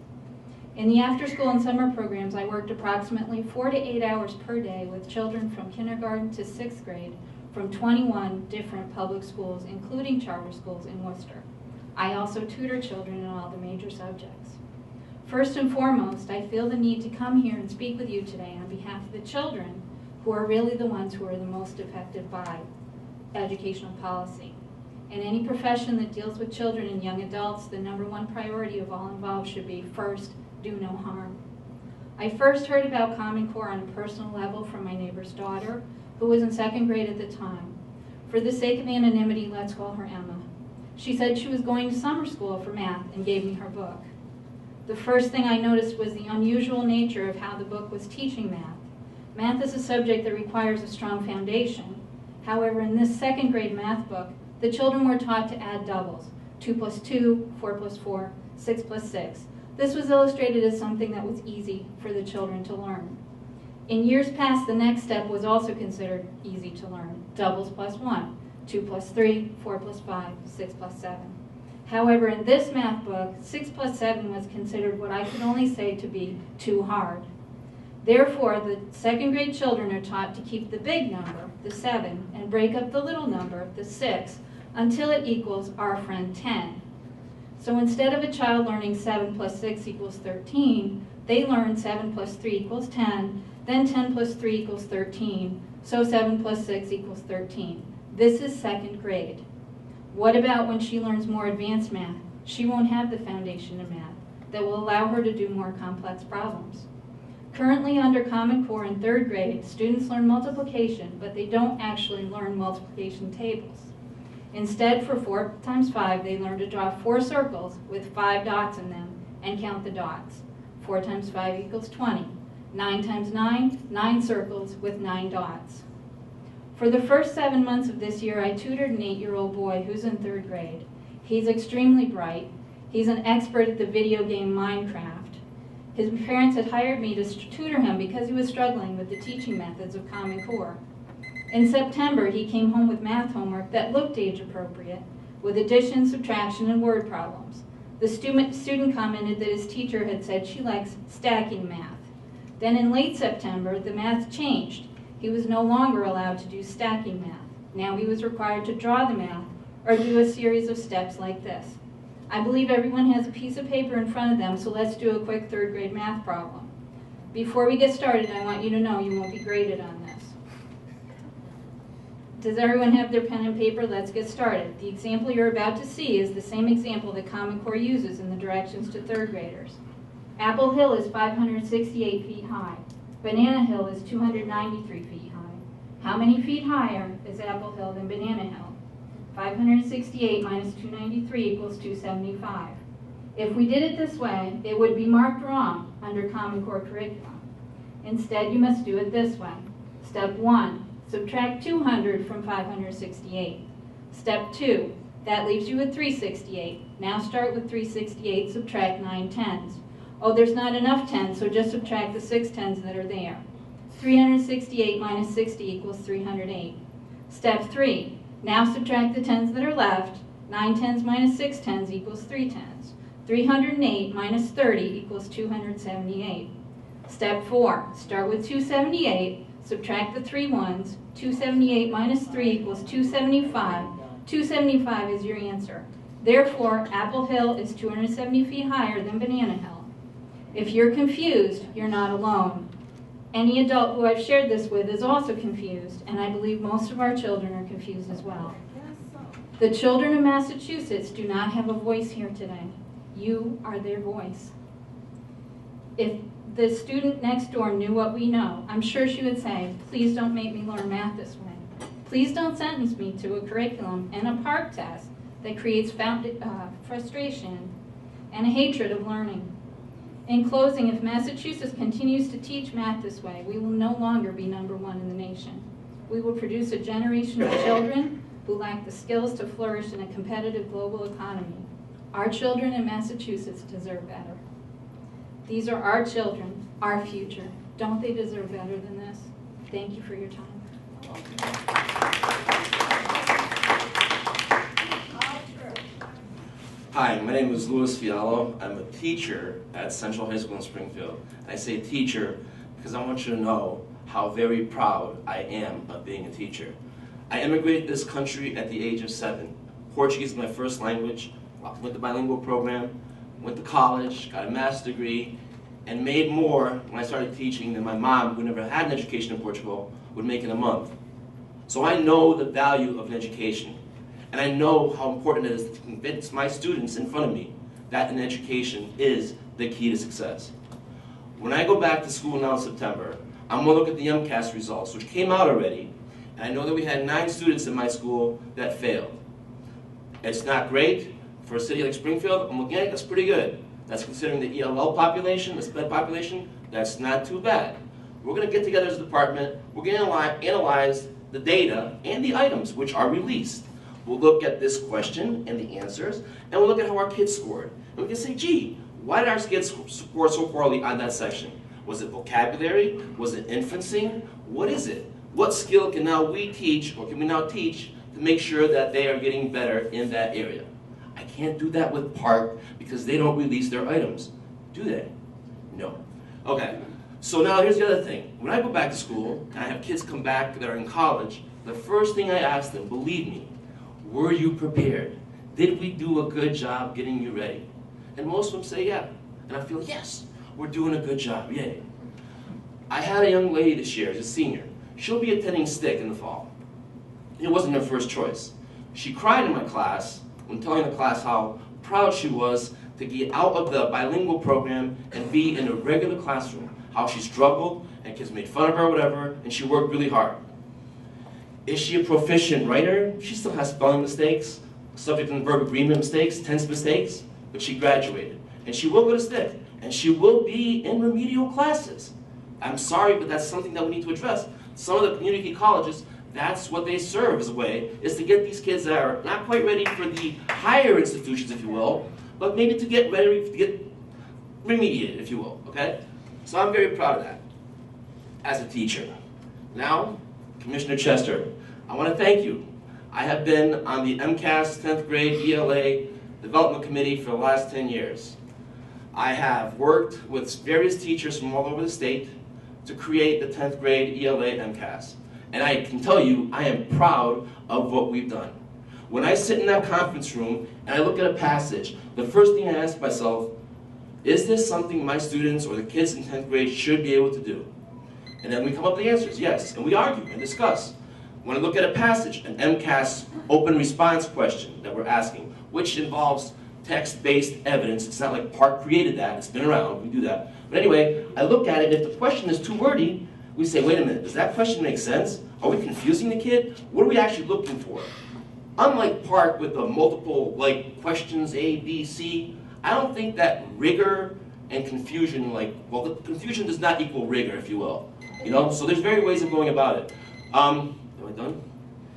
In the after-school and summer programs, I worked approximately 4 to 8 hours per day with children from kindergarten to 6th grade from 21 different public schools, including charter schools in Worcester. I also tutor children in all the major subjects. First and foremost, I feel the need to come here and speak with you today on behalf of the children who are really the ones who are the most affected by educational policy. In any profession that deals with children and young adults, the #1 priority of all involved should be, first, do no harm. I first heard about Common Core on a personal level from my neighbor's daughter, who was in 2nd grade at the time. For the sake of anonymity, let's call her Emma. She said she was going to summer school for math and gave me her book. The first thing I noticed was the unusual nature of how the book was teaching math. Math is a subject that requires a strong foundation. However, in this second grade math book, the children were taught to add doubles, 2 plus 2, 4 plus 4, 6 plus 6. This was illustrated as something that was easy for the children to learn. In years past, the next step was also considered easy to learn, doubles plus 1, 2 plus 3, 4 plus 5, 6 plus 7. However, in this math book, 6 plus 7 was considered what I could only say to be too hard. Therefore, the second grade children are taught to keep the big number, the 7, and break up the little number, the 6, until it equals our friend 10. So instead of a child learning 7 plus 6 equals 13, they learn 7 plus 3 equals 10, then 10 plus 3 equals 13, so 7 plus 6 equals 13. This is second grade. What about when she learns more advanced math? She won't have the foundation in math that will allow her to do more complex problems. Currently under Common Core in third grade, students learn multiplication, but they don't actually learn multiplication tables. Instead, for 4 times 5, they learn to draw 4 circles with 5 dots in them and count the dots. 4 times 5 equals 20. 9 times 9, 9 circles with 9 dots. For the first 7 months of this year, I tutored an 8-year-old boy who's in third grade. He's extremely bright. He's an expert at the video game Minecraft. His parents had hired me to tutor him because he was struggling with the teaching methods of Common Core. In September, he came home with math homework that looked age appropriate, with addition, subtraction, and word problems. The student commented that his teacher had said she likes stacking math. Then in late September, the math changed. He was no longer allowed to do stacking math. Now he was required to draw the math or do a series of steps like this. I believe everyone has a piece of paper in front of them, so let's do a quick third grade math problem. Before we get started, I want you to know you won't be graded on this. Does everyone have their pen and paper? Let's get started. The example you're about to see is the same example that Common Core uses in the directions to third graders. Apple Hill is 568 feet high. Banana Hill is 293 feet high. How many feet higher is Apple Hill than Banana Hill? 568 minus 293 equals 275. If we did it this way, it would be marked wrong under Common Core curriculum. Instead, you must do it this way. Step 1, subtract 200 from 568. Step 2, that leaves you with 368. Now start with 368, subtract 9 tens. Oh, there's not enough tens, so just subtract the 6 tens that are there. 368 minus 60 equals 308. Step 3, now subtract the tens that are left. 9 tens minus 6 tens equals 3 tens. 308 minus 30 equals 278. Step 4, start with 278, subtract the 3 ones. 278 minus 3 equals 275. 275 is your answer. Therefore, Apple Hill is 270 feet higher than Banana Hill. If you're confused, you're not alone. Any adult who I've shared this with is also confused, and I believe most of our children are confused as well. The children of Massachusetts do not have a voice here today. You are their voice. If the student next door knew what we know, I'm sure she would say, please don't make me learn math this way. Please don't sentence me to a curriculum and a PARCC test that creates frustration and a hatred of learning. In closing, if Massachusetts continues to teach math this way, we will no longer be #1 in the nation. We will produce a generation of children who lack the skills to flourish in a competitive global economy. Our children in Massachusetts deserve better. These are our children, our future. Don't they deserve better than this? Thank you for your time. Hi, my name is Louis Fiallo. I'm a teacher at Central High School in Springfield. I say teacher because I want you to know how very proud I am of being a teacher. I immigrated to this country at the age of 7. Portuguese is my first language, went to bilingual program, went to college, got a master's degree, and made more when I started teaching than my mom, who never had an education in Portugal, would make in a month. So I know the value of an education. And I know how important it is to convince my students in front of me that an education is the key to success. When I go back to school now in September, I'm going to look at the MCAS results, which came out already, And I know that we had 9 students in my school that failed. It's not great for a city like Springfield. I'm looking at it, that's pretty good. That's considering the ELL population, the SPED population, that's not too bad. We're going to get together as a department, we're going to analyze the data and the items which are released. We'll look at this question and the answers, and we'll look at how our kids scored. And we can say, gee, why did our kids score so poorly on that section? Was it vocabulary? Was it inferencing? What is it? What skill can now we teach, or can we now teach, to make sure that they are getting better in that area? I can't do that with Park because they don't release their items. Do they? No. Okay, so now here's the other thing. When I go back to school, and I have kids come back that are in college, the first thing I ask them, believe me, were you prepared? Did we do a good job getting you ready? And most of them say yeah. And I feel, yes, we're doing a good job, yay. I had a young lady this year, as a senior. She'll be attending STIC in the fall. It wasn't her first choice. She cried in my class when telling the class how proud she was to get out of the bilingual program and be in a regular classroom. How she struggled, and kids made fun of her, whatever, and she worked really hard. Is she a proficient writer? She still has spelling mistakes, subject and verb agreement mistakes, tense mistakes, but she graduated. And she will go to STIC, and she will be in remedial classes. I'm sorry, but that's something that we need to address. Some of the community colleges, that's what they serve as a way, is to get these kids that are not quite ready for the higher institutions, if you will, but maybe to get ready, to get remediated, if you will, okay? So I'm very proud of that as a teacher. Now, Commissioner Chester, I want to thank you. I have been on the MCAS 10th grade ELA Development Committee for the last 10 years. I have worked with various teachers from all over the state to create the 10th grade ELA MCAS. And I can tell you, I am proud of what we've done. When I sit in that conference room and I look at a passage, the first thing I ask myself, is this something my students or the kids in 10th grade should be able to do? And then we come up with the answers, yes, and we argue and discuss. When I look at a passage, an MCAS open response question that we're asking, which involves text-based evidence, it's not like Park created that, it's been around, we do that. But anyway, I look at it, if the question is too wordy, we say, wait a minute, does that question make sense? Are we confusing the kid? What are we actually looking for? Unlike Park with the multiple questions, A, B, C, I don't think that rigor and confusion, well, the confusion does not equal rigor, if you will. You know, so there's various ways of going about it. Am I done?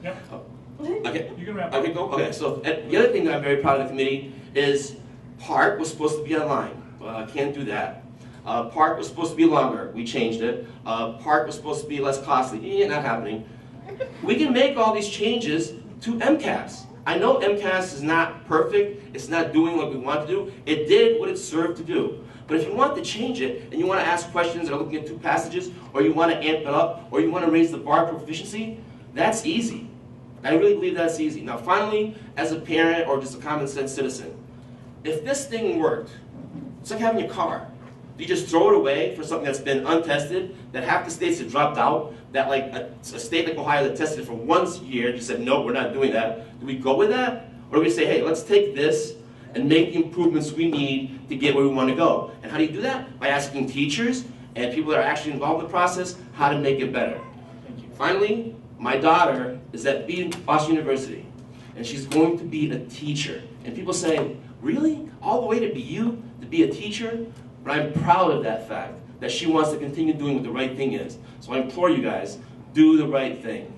Yeah. Oh. Okay. You can wrap up. Okay, go. Okay, so the other thing that I'm very proud of the committee is Park was supposed to be online. Well, I can't do that. Park was supposed to be longer. We changed it. Park was supposed to be less costly. Not happening. We can make all these changes to MCAS. I know MCAS is not perfect. It's not doing what we want to do. It did what it served to do. But if you want to change it, and you want to ask questions that are looking at 2 passages, or you want to amp it up, or you want to raise the bar for proficiency, that's easy. I really believe that's easy. Now finally, as a parent or just a common sense citizen, if this thing worked, it's like having a car. Do you just throw it away for something that's been untested, that half the states have dropped out, that like a state like Ohio that tested it for 1 year just said, no, we're not doing that. Do we go with that? Or do we say, hey, let's take this and make the improvements we need to get where we want to go? And how do you do that? By asking teachers and people that are actually involved in the process how to make it better. Thank you. Finally, my daughter is at Boston University, and she's going to be a teacher. And people say, really? All the way to be a teacher? But I'm proud of that fact, that she wants to continue doing what the right thing is. So I implore you guys, do the right thing.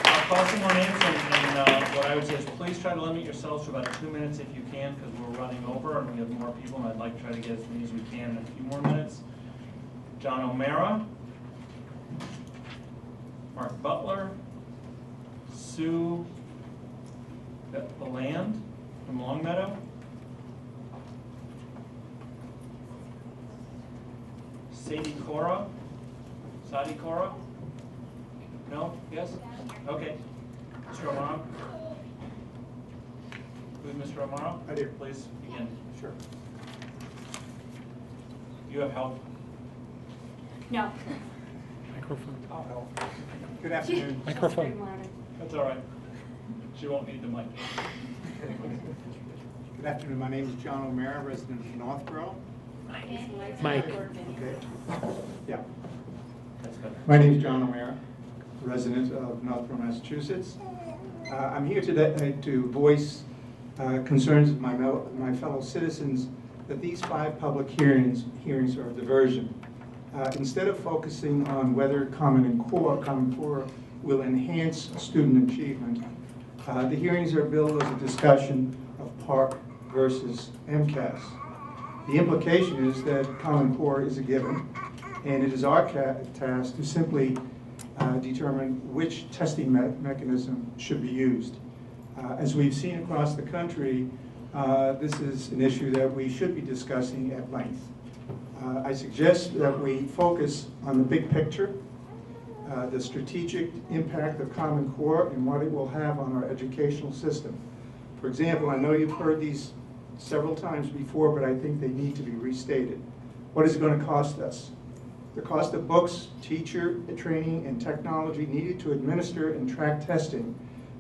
I'll call someone in, and what I would say is please try to limit yourselves to about 2 minutes if you can, because we're running over and we have more people, and I'd like to try to get as many as we can in a few more minutes. John O'Mara, Mark Butler, Sue Land from Longmeadow, Sadi Cora? No? Yes? Okay. Mr. Amaro? Who's Mr. Amaro? I do. Please begin. Sure. You have help? No. Microphone. I'll help. Good afternoon. Microphone. That's all right. She won't need the mic. Good afternoon. My name is John O'Mara, resident of Northborough. Mike. Okay. Yeah. That's My name is John O'Mara, resident of Northborough, Massachusetts. I'm here today to voice concerns of my fellow citizens that these 5 public hearings are a diversion. Instead of focusing on whether Common Core will enhance student achievement, the hearings are billed as a discussion of PARC versus MCAS. The implication is that Common Core is a given, and it is our task to simply determine which testing mechanism should be used. As we've seen across the country, this is an issue that we should be discussing at length. I suggest that we focus on the big picture, the strategic impact of Common Core and what it will have on our educational system. For example, I know you've heard these several times before, but I think they need to be restated. What is it going to cost us? The cost of books, teacher training, and technology needed to administer and track testing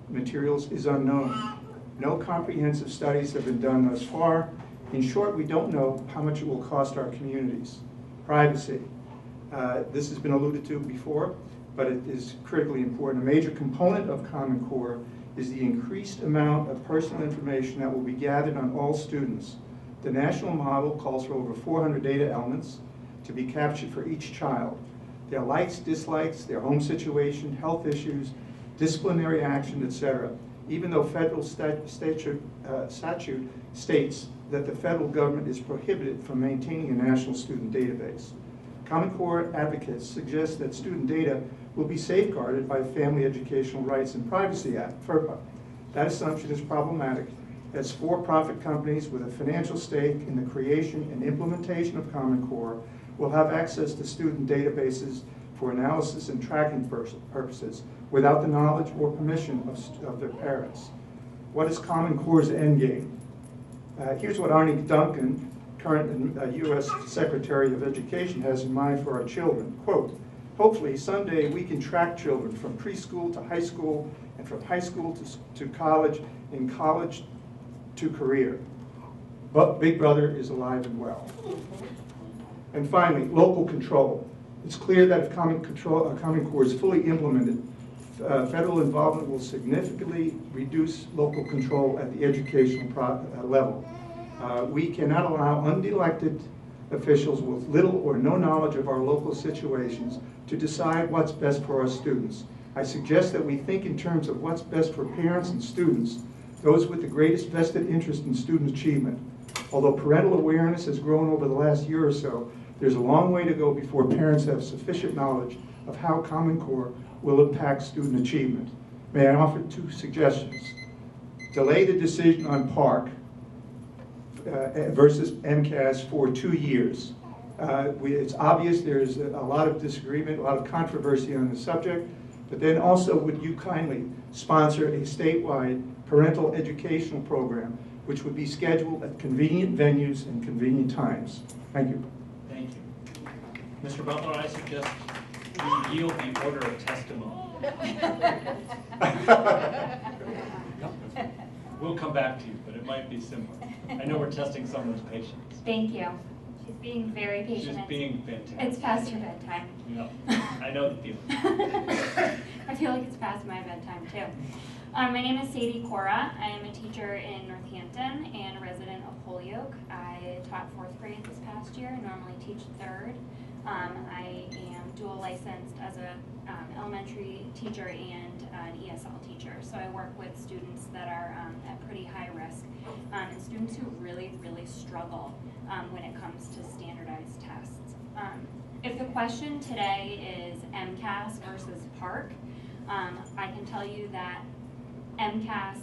materials is unknown. No comprehensive studies have been done thus far. In short, we don't know how much it will cost our communities. Privacy. This has been alluded to before, but it is critically important. A major component of Common Core is the increased amount of personal information that will be gathered on all students. The national model calls for over 400 data elements to be captured for each child. Their likes, dislikes, their home situation, health issues, disciplinary action, etc. Even though federal statute states that the federal government is prohibited from maintaining a national student database. Common Core advocates suggest that student data will be safeguarded by the Family Educational Rights and Privacy Act, FERPA. That assumption is problematic, as for-profit companies with a financial stake in the creation and implementation of Common Core will have access to student databases for analysis and tracking purposes without the knowledge or permission of their parents. What is Common Core's endgame? Here's what Arnie Duncan, current U.S. Secretary of Education, has in mind for our children. Quote, hopefully someday we can track children from preschool to high school and from high school to college and college to career. But Big Brother is alive and well. And finally, local control. It's clear that if Common Core is fully implemented, federal involvement will significantly reduce local control at the educational level. We cannot allow unelected officials with little or no knowledge of our local situations to decide what's best for our students. I suggest that we think in terms of what's best for parents and students, those with the greatest vested interest in student achievement. Although parental awareness has grown over the last year or so, there's a long way to go before parents have sufficient knowledge of how Common Core will impact student achievement. May I offer 2 suggestions? Delay the decision on PARC versus MCAS for 2 years. It's obvious there's a lot of disagreement, a lot of controversy on the subject, but then also would you kindly sponsor a statewide parental educational program which would be scheduled at convenient venues and convenient times. Thank you. Thank you. Mr. Butler, I suggest you yield the order of testimony. We'll come back to you, but it might be similar. I know we're testing someone's patience. Thank you. She's being very patient. She's being fantastic. It's past her bedtime. No, I know the feeling. I feel like it's past my bedtime too. My name is Sadie Cora. I am a teacher in Northampton and a resident of Holyoke. I taught 4th grade this past year. I normally teach 3rd. I am dual licensed as an elementary teacher and an ESL teacher. So I work with students that are at pretty high risk and students who really, really struggle when it comes to standardized tests. If the question today is MCAS versus PARC, I can tell you that MCAS,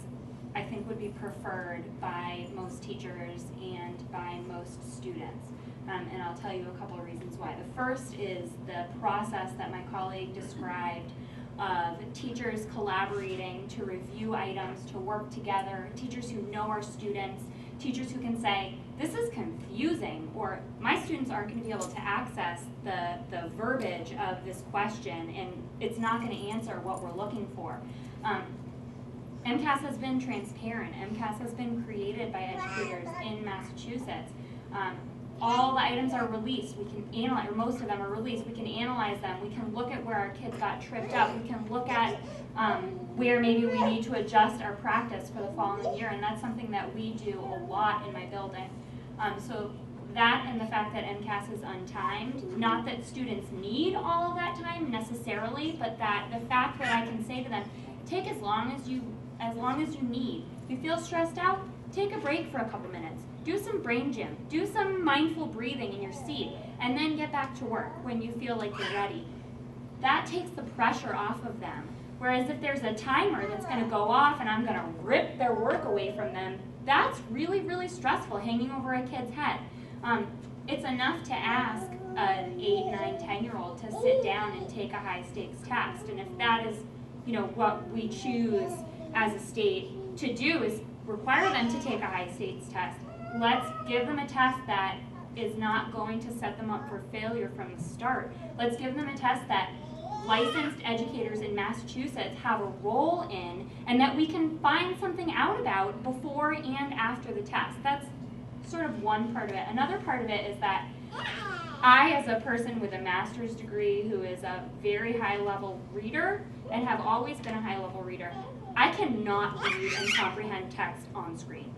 I think, would be preferred by most teachers and by most students. And I'll tell you a couple of reasons why. The first is the process that my colleague described of teachers collaborating to review items, to work together, teachers who know our students, teachers who can say, this is confusing, or my students aren't going to be able to access the verbiage of this question, and it's not going to answer what we're looking for. MCAS has been transparent. MCAS has been created by educators in Massachusetts. all the items are released, we can analyze, or most of them are released, we can analyze them, we can look at where our kids got tripped up, we can look at where maybe we need to adjust our practice for the following year, and that's something that we do a lot in my building. So that and the fact that MCAS is untimed, not that students need all of that time necessarily, but that the fact that I can say to them, take as long as you need. If you feel stressed out, take a break for a couple minutes. Do some brain gym. Do some mindful breathing in your seat, and then get back to work when you feel like you're ready. That takes the pressure off of them. Whereas if there's a timer that's going to go off and I'm going to rip their work away from them, that's really, really stressful, hanging over a kid's head. It's enough to ask an 8, 9, 10-year-old to sit down and take a high-stakes test. And if that is, what we choose as a state to do is require them to take a high-stakes test, let's give them a test that is not going to set them up for failure from the start. Let's give them a test that licensed educators in Massachusetts have a role in, and that we can find something out about before and after the test. That's sort of one part of it. Another part of it is that I, as a person with a master's degree who is a very high-level reader and have always been a high-level reader, I cannot read and comprehend text on screen.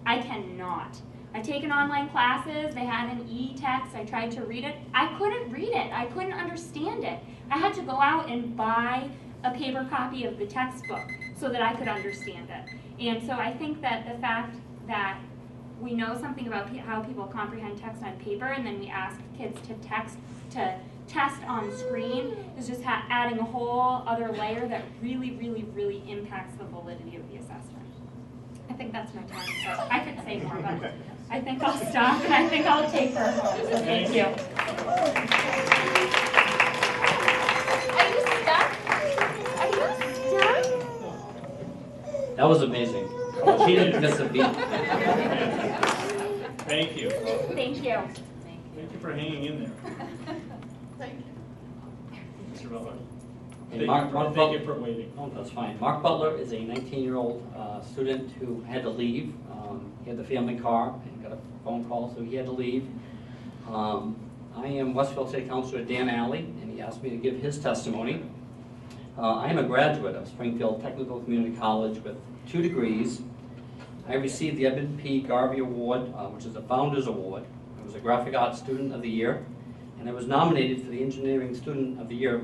I cannot. I've taken online classes, they had an e-text, I tried to read it. I couldn't read it, I couldn't understand it. I had to go out and buy a paper copy of the textbook so that I could understand it. And so I think that the fact that we know something about how people comprehend text on paper, and then we ask kids to test on screen is just adding a whole other layer that really, really, really impacts the validity of the assessment. I think that's my time, so I could say more, but I think I'll stop, and I think I'll take her home, so thank you. Are you stuck? Are you stuck? That was amazing. She didn't miss a beat. Thank you. Thank you. Thank you for hanging in there. Thank you. Mr. Butler. And Mark Thank you for waiting. Oh, that's fine. Mark Butler is a 19-year-old student who had to leave. He had the family car and got a phone call, so he had to leave. I am Westfield City Councilor Dan Alley, and he asked me to give his testimony. I am a graduate of Springfield Technical Community College with 2 degrees. I received the Edmund P. Garvey Award, which is a Founders Award. I was a Graphic Arts Student of the Year, and I was nominated for the Engineering Student of the Year.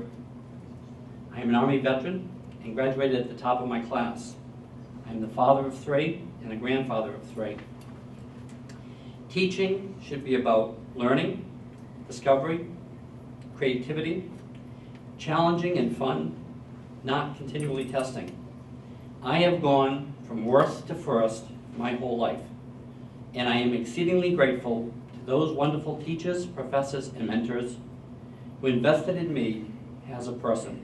I am an Army veteran and graduated at the top of my class. I am the father of 3 and a grandfather of 3. Teaching should be about learning, discovery, creativity, challenging and fun, not continually testing. I have gone from worst to first my whole life, and I am exceedingly grateful to those wonderful teachers, professors, and mentors who invested in me as a person.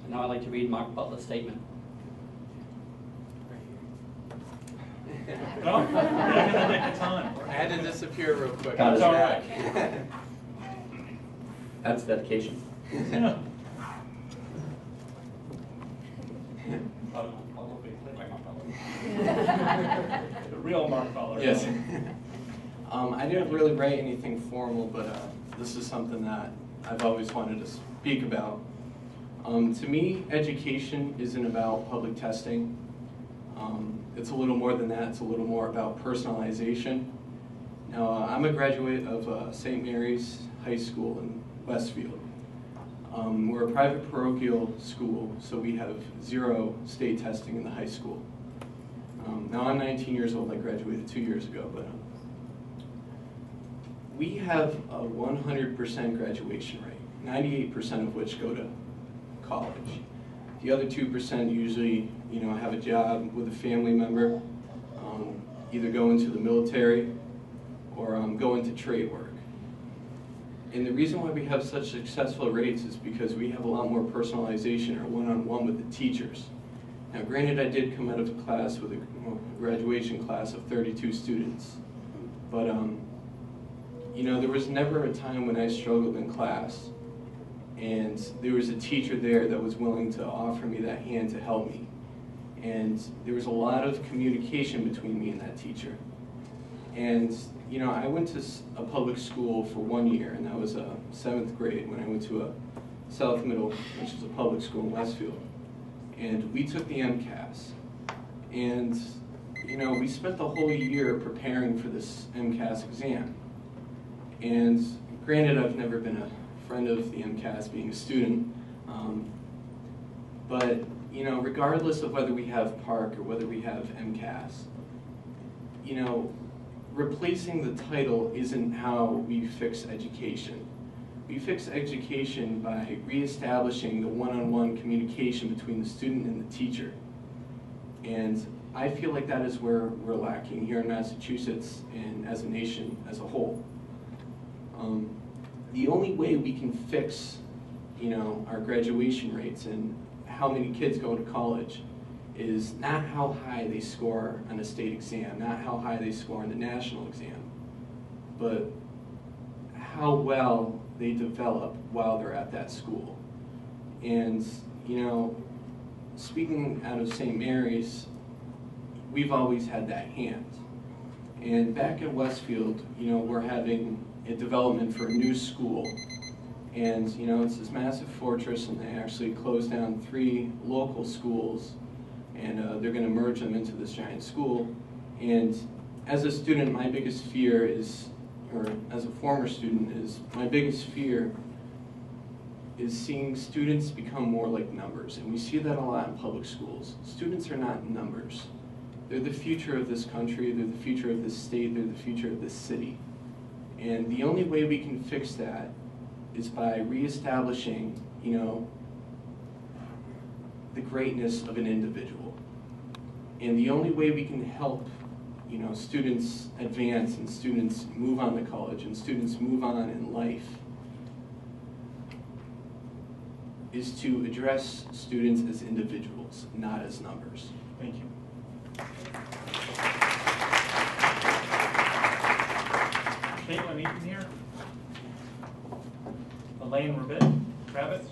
And now I'd like to read Mark Butler's statement. Well, we're not going to take the time. I had to disappear real quick. That's all right. That's dedication. The real Mark Butler. Yes. I didn't really write anything formal, but this is something that I've always wanted to speak about. To me, education isn't about public testing. It's a little more than that. It's a little more about personalization. Now, I'm a graduate of St. Mary's High School in Westfield. We're a private parochial school, so we have 0 state testing in the high school. Now, I'm 19 years old. I graduated 2 years ago, but we have a 100% graduation rate, 98% of which go to college. The other 2% usually, have a job with a family member, either go into the military or go into trade work. And the reason why we have such successful rates is because we have a lot more personalization or one-on-one with the teachers. Now, granted, I did come out of a class with a graduation class of 32 students, but there was never a time when I struggled in class, and there was a teacher there that was willing to offer me that hand to help me. And there was a lot of communication between me and that teacher. And, you know, I went to a public school for 1 year, and that was 7th grade when I went to a South Middle, which is a public school in Westfield. And we took the MCAS. And, you know, we spent the whole year preparing for this MCAS exam. And granted, I've never been a friend of the MCAS being a student, but, you know, regardless of whether we have PARC or whether we have MCAS, you know, replacing the title isn't how we fix education. We fix education by reestablishing the one-on-one communication between the student and the teacher. And I feel like that is where we're lacking here in Massachusetts and as a nation as a whole. The only way we can fix, you know, our graduation rates and how many kids go to college is not how high they score on a state exam, not how high they score on the national exam, but how well they develop while they're at that school. And, you know, speaking out of St. Mary's, we've always had that hand. And back at Westfield, you know, we're having a development for a new school. And, you know, it's this massive fortress, and they actually closed down 3 local schools, and they're going to merge them into this giant school. And as a student, my biggest fear is, or as a former student, is my biggest fear is seeing students become more like numbers. And we see that a lot in public schools. Students are not numbers. They're the future of this country, they're the future of this state, they're the future of this city. And the only way we can fix that is by reestablishing, you know, the greatness of an individual. And the only way we can help, you know, students advance and students move on to college and students move on in life is to address students as individuals, not as numbers. Thank you. Caitlin Eaton here. Elaine Rabbit.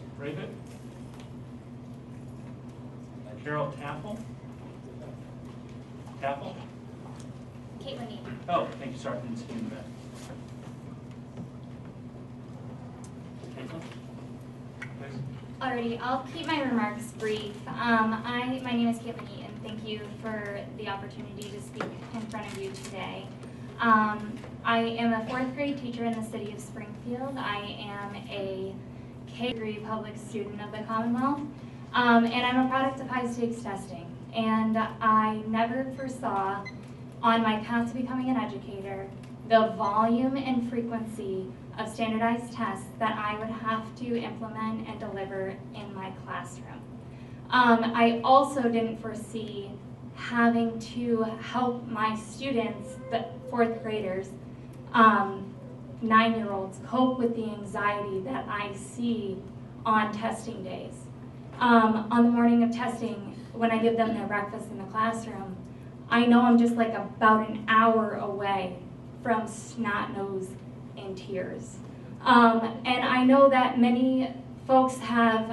Carol Taffel. Caitlin Eaton. Oh, thank you, sorry, I didn't see you in the back. Caitlin? Please. Alrighty, I'll keep my remarks brief. My name is Caitlin Eaton. Thank you for the opportunity to speak in front of you today. I am a 4th grade teacher in the city of Springfield. I am a K-degree public student of the Commonwealth, and I'm a product of high-stakes testing. And I never foresaw on my path to becoming an educator the volume and frequency of standardized tests that I would have to implement and deliver in my classroom. I also didn't foresee having to help my students, the 4th graders, 9-year-olds, cope with the anxiety that I see on testing days. On the morning of testing, when I give them their breakfast in the classroom, I know I'm just like about an hour away from snot nose and tears. And I know that many folks have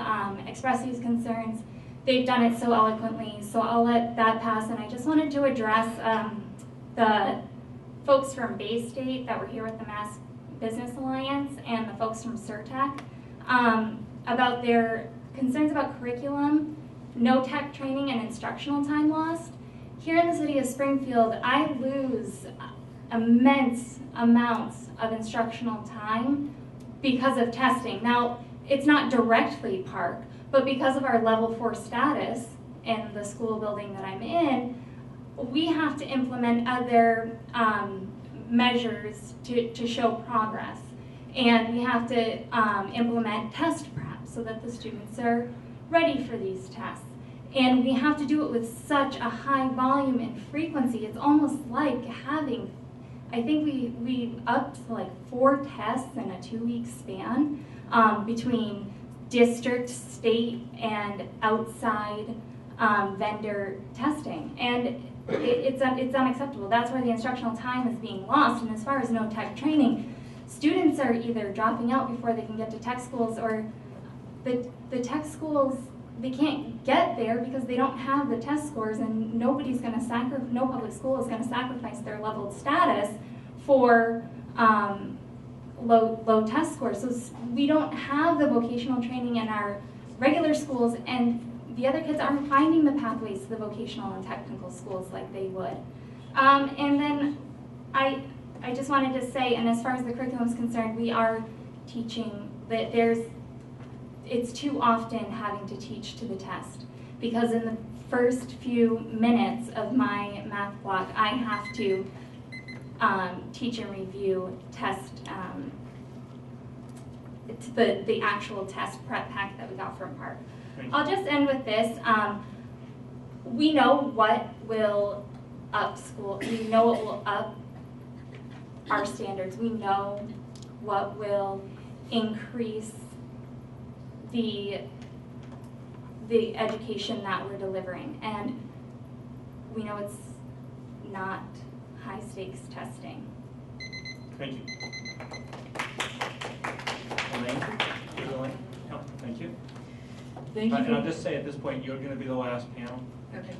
expressed these concerns. They've done it so eloquently, so I'll let that pass. And I just wanted to address the folks from Bay State that were here with the Mass Business Alliance and the folks from SERTEC about their concerns about curriculum, no tech training, and instructional time lost. Here in the city of Springfield, I lose immense amounts of instructional time because of testing. Now, it's not directly PARC, but because of our level 4 status in the school building that I'm in, we have to implement other measures to show progress. And we have to implement test prep so that the students are ready for these tests. And we have to do it with such a high volume and frequency. It's almost like having, I think we upped to like 4 tests in a 2-week span between district, state, and outside vendor testing. And it's unacceptable. That's where the instructional time is being lost. And as far as no tech training, students are either dropping out before they can get to tech schools, or the tech schools they can't get there because they don't have the test scores, and no public school is going to sacrifice their leveled status for low test scores. So we don't have the vocational training in our regular schools, and the other kids aren't finding the pathways to the vocational and technical schools like they would. And then I just wanted to say, and as far as the curriculum is concerned, we are teaching that it's too often having to teach to the test, because in the first few minutes of my math block, I have to teach and review test, the actual test prep pack that we got from Park. I'll just end with this. We know what will up school, we know what will up our standards. We know what will increase the education that we're delivering, and we know it's not high stakes testing. Thank you. Elaine? Elaine? No, thank you. Thank you. And I'll just say at this point, you're going to be the last panel. Okay.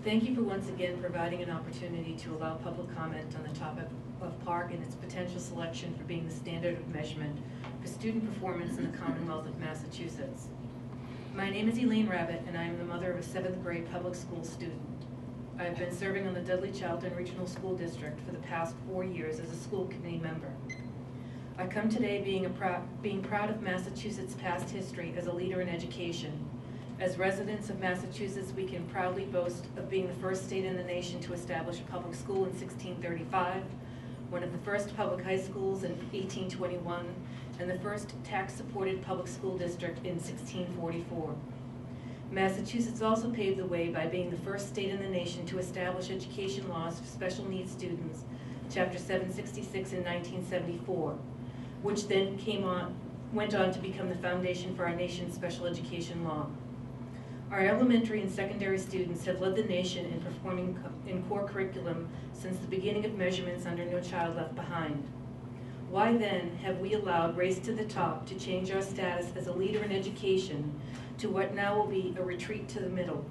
Thank you for once again providing an opportunity to allow public comment on the topic of Park and its potential selection for being the standard of measurement for student performance in the Commonwealth of Massachusetts. My name is Elaine Rabbit, and I am the mother of a 7th grade public school student. I have been serving on the Dudley-Charlton Regional School District for the past 4 years as a school committee member. I come today being proud of Massachusetts' past history as a leader in education. As residents of Massachusetts, we can proudly boast of being the first state in the nation to establish a public school in 1635, one of the first public high schools in 1821, and the first tax-supported public school district in 1644. Massachusetts also paved the way by being the first state in the nation to establish education laws for special needs students, Chapter 766 in 1974, which then went on to become the foundation for our nation's special education law. Our elementary and secondary students have led the nation in performing in core curriculum since the beginning of measurements under No Child Left Behind. Why then have we allowed Race to the Top to change our status as a leader in education to what now will be a retreat to the middle?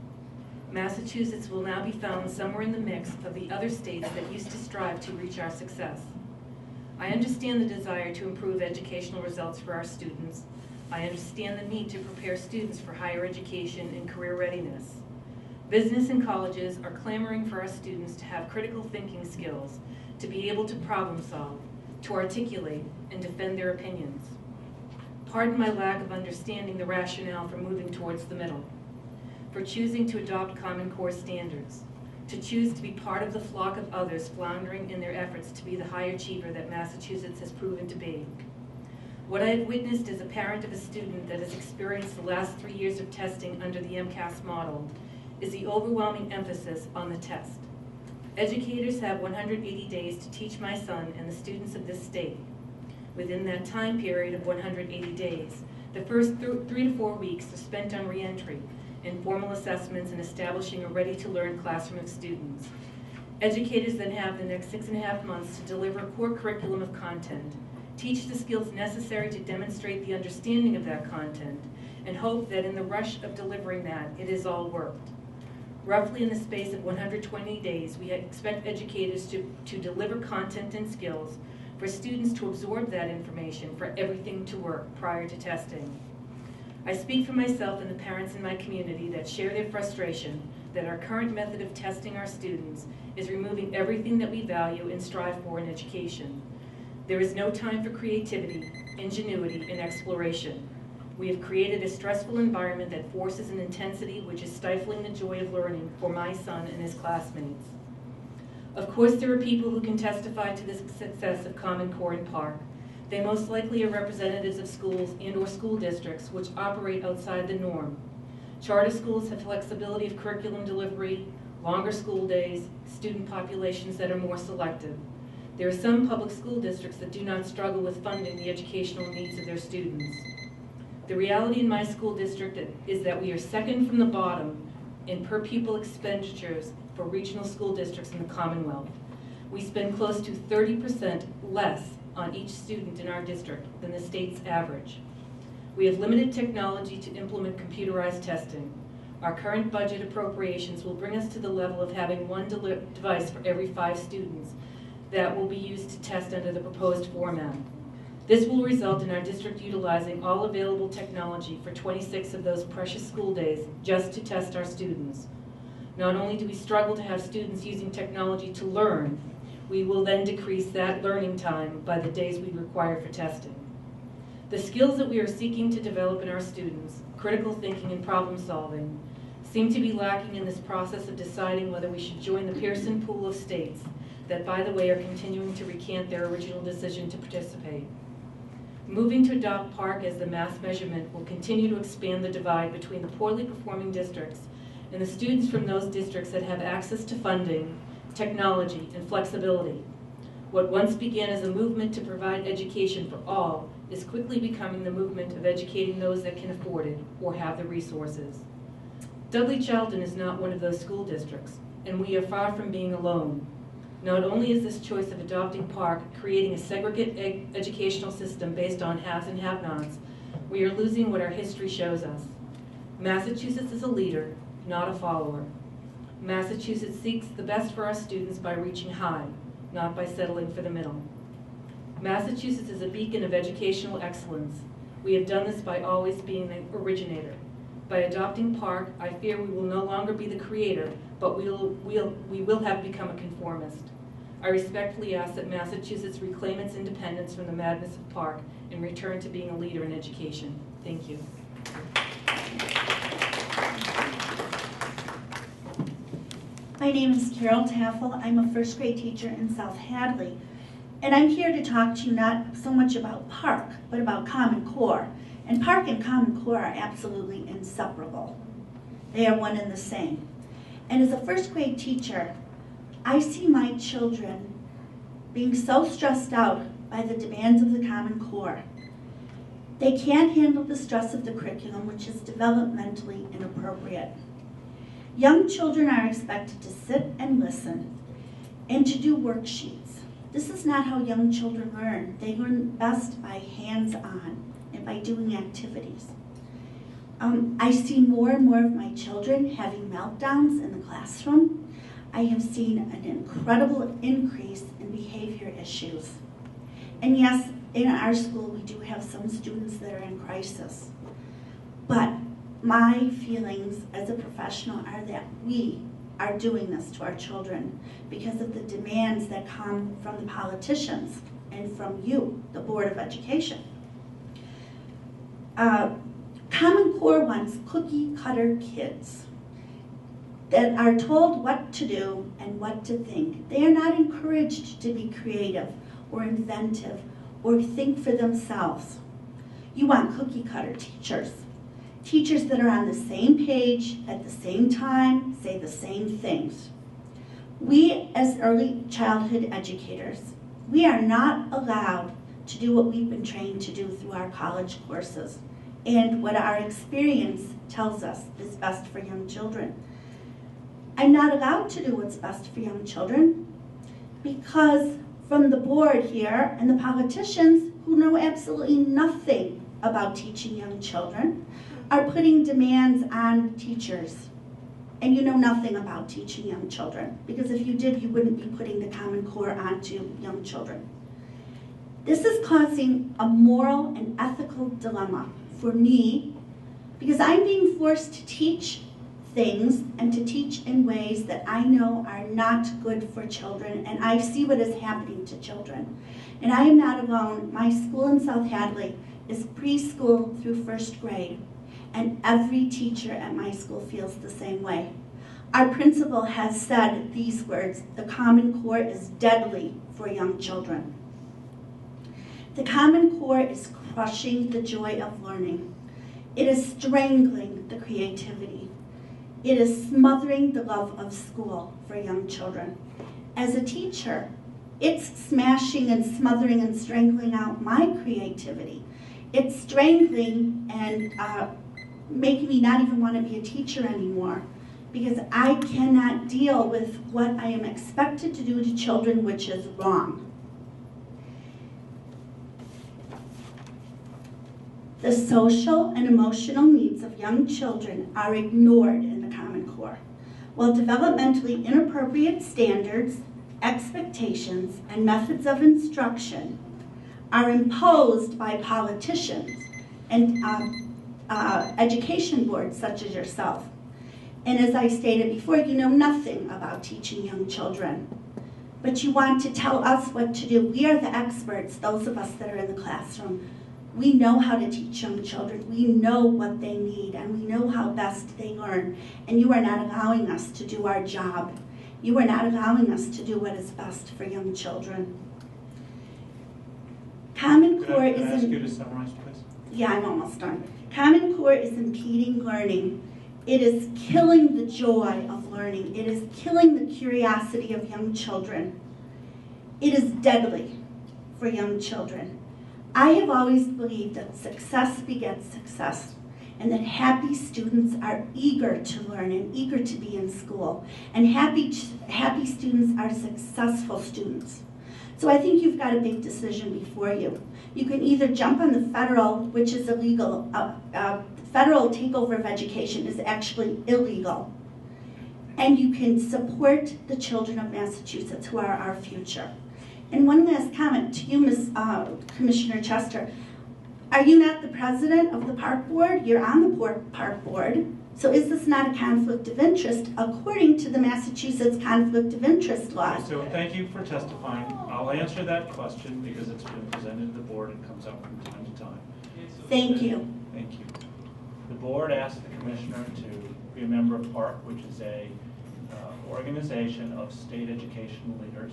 Massachusetts will now be found somewhere in the mix of the other states that used to strive to reach our success. I understand the desire to improve educational results for our students. I understand the need to prepare students for higher education and career readiness. Business and colleges are clamoring for our students to have critical thinking skills, to be able to problem solve, to articulate and defend their opinions. Pardon my lack of understanding the rationale for moving towards the middle, for choosing to adopt Common Core standards, to choose to be part of the flock of others floundering in their efforts to be the high achiever that Massachusetts has proven to be. What I have witnessed as a parent of a student that has experienced the last 3 years of testing under the MCAS model is the overwhelming emphasis on the test. Educators have 180 days to teach my son and the students of this state. Within that time period of 180 days, the first 3 to 4 weeks are spent on reentry, informal assessments, and establishing a ready-to-learn classroom of students. Educators then have the next 6.5 months to deliver a core curriculum of content, teach the skills necessary to demonstrate the understanding of that content, and hope that in the rush of delivering that, it is all worked. Roughly in the space of 120 days, we expect educators to deliver content and skills for students to absorb that information for everything to work prior to testing. I speak for myself and the parents in my community that share their frustration that our current method of testing our students is removing everything that we value and strive for in education. There is no time for creativity, ingenuity, and exploration. We have created a stressful environment that forces an intensity which is stifling the joy of learning for my son and his classmates. Of course, there are people who can testify to the success of Common Core and Park. They most likely are representatives of schools and/or school districts which operate outside the norm. Charter schools have flexibility of curriculum delivery, longer school days, student populations that are more selective. There are some public school districts that do not struggle with funding the educational needs of their students. The reality in my school district is that we are second from the bottom in per pupil expenditures for regional school districts in the Commonwealth. We spend close to 30% less on each student in our district than the state's average. We have limited technology to implement computerized testing. Our current budget appropriations will bring us to the level of having one device for every 5 students that will be used to test under the proposed format. This will result in our district utilizing all available technology for 26 of those precious school days just to test our students. Not only do we struggle to have students using technology to learn, we will then decrease that learning time by the days we require for testing. The skills that we are seeking to develop in our students, critical thinking and problem solving, seem to be lacking in this process of deciding whether we should join the Pearson pool of states that, by the way, are continuing to recant their original decision to participate. Moving to adopt PARCC as the mass measurement will continue to expand the divide between the poorly performing districts and the students from those districts that have access to funding, technology, and flexibility. What once began as a movement to provide education for all is quickly becoming the movement of educating those that can afford it or have the resources. Dudley-Charlton is not one of those school districts, and we are far from being alone. Not only is this choice of adopting PARCC creating a segregated educational system based on haves and have-nots, we are losing what our history shows us. Massachusetts is a leader, not a follower. Massachusetts seeks the best for our students by reaching high, not by settling for the middle. Massachusetts is a beacon of educational excellence. We have done this by always being the originator. By adopting PARCC, I fear we will no longer be the creator, but we will have become a conformist. I respectfully ask that Massachusetts reclaim its independence from the madness of PARCC and return to being a leader in education. Thank you. My name is Carol Taffel. I'm a first grade teacher in South Hadley. And I'm here to talk to you not so much about PARCC, but about Common Core. And PARCC and Common Core are absolutely inseparable. They are one and the same. And as a first grade teacher, I see my children being so stressed out by the demands of the Common Core. They can't handle the stress of the curriculum, which is developmentally inappropriate. Young children are expected to sit and listen and to do worksheets. This is not how young children learn. They learn best by hands-on and by doing activities. I see more and more of my children having meltdowns in the classroom. I have seen an incredible increase in behavior issues. And yes, in our school we do have some students that are in crisis. But my feelings as a professional are that we are doing this to our children because of the demands that come from the politicians and from you, the Board of Education. Common Core wants cookie cutter kids that are told what to do and what to think. They are not encouraged to be creative or inventive or think for themselves. You want cookie cutter teachers. Teachers that are on the same page at the same time, say the same things. We as early childhood educators, we are not allowed to do what we've been trained to do through our college courses and what our experience tells us is best for young children. I'm not allowed to do what's best for young children because from the board here and the politicians who know absolutely nothing about teaching young children are putting demands on teachers. And you know nothing about teaching young children because if you did, you wouldn't be putting the Common Core onto young children. This is causing a moral and ethical dilemma for me because I'm being forced to teach things and to teach in ways that I know are not good for children, and I see what is happening to children. And I am not alone. My school in South Hadley is preschool through first grade, and every teacher at my school feels the same way. Our principal has said these words: the Common Core is deadly for young children. The Common Core is crushing the joy of learning. It is strangling the creativity. It is smothering the love of school for young children. As a teacher, it's smashing and smothering and strangling out my creativity. It's strangling and making me not even want to be a teacher anymore because I cannot deal with what I am expected to do to children, which is wrong. The social and emotional needs of young children are ignored in the Common Core, while developmentally inappropriate standards, expectations, and methods of instruction are imposed by politicians and education boards such as yourself. And as I stated before, you know nothing about teaching young children, but you want to tell us what to do. We are the experts, those of us that are in the classroom. We know how to teach young children. We know what they need, and we know how best they learn. And you are not allowing us to do our job. You are not allowing us to do what is best for young children. Common Core is... Can I ask you to summarize, please? Yeah, I'm almost done. Common Core is impeding learning. It is killing the joy of learning. It is killing the curiosity of young children. It is deadly for young children. I have always believed that success begets success, and that happy students are eager to learn and eager to be in school. And happy students are successful students. So I think you've got a big decision before you. You can either jump on the federal, which is illegal. Federal takeover of education is actually illegal. And you can support the children of Massachusetts, who are our future. And one last comment to you, Commissioner Chester. Are you not the president of the park board? You're on the park board. So is this not a conflict of interest according to the Massachusetts conflict of interest law? So thank you for testifying. I'll answer that question because it's been presented to the board and comes up from time to time. Thank you. Thank you. The board asked the commissioner to be a member of PARC, which is a organization of state educational leaders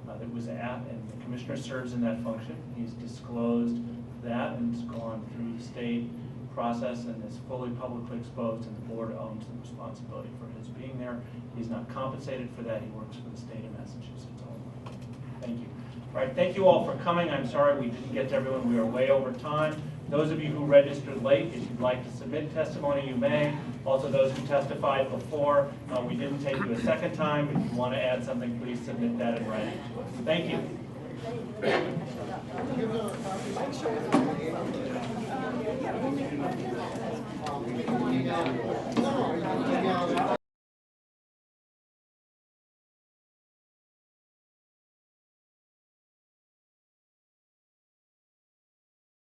that was at, and the commissioner serves in that function. He's disclosed that and has gone through the state process and is fully publicly exposed, and the board owns the responsibility for his being there. He's not compensated for that. He works for the state of Massachusetts only. Thank you. All right, thank you all for coming. I'm sorry we didn't get to everyone. We are way over time. Those of you who registered late, if you'd like to submit testimony, you may. Also, those who testified before, we didn't take you a second time. If you want to add something, please submit that in writing to us. Thank you.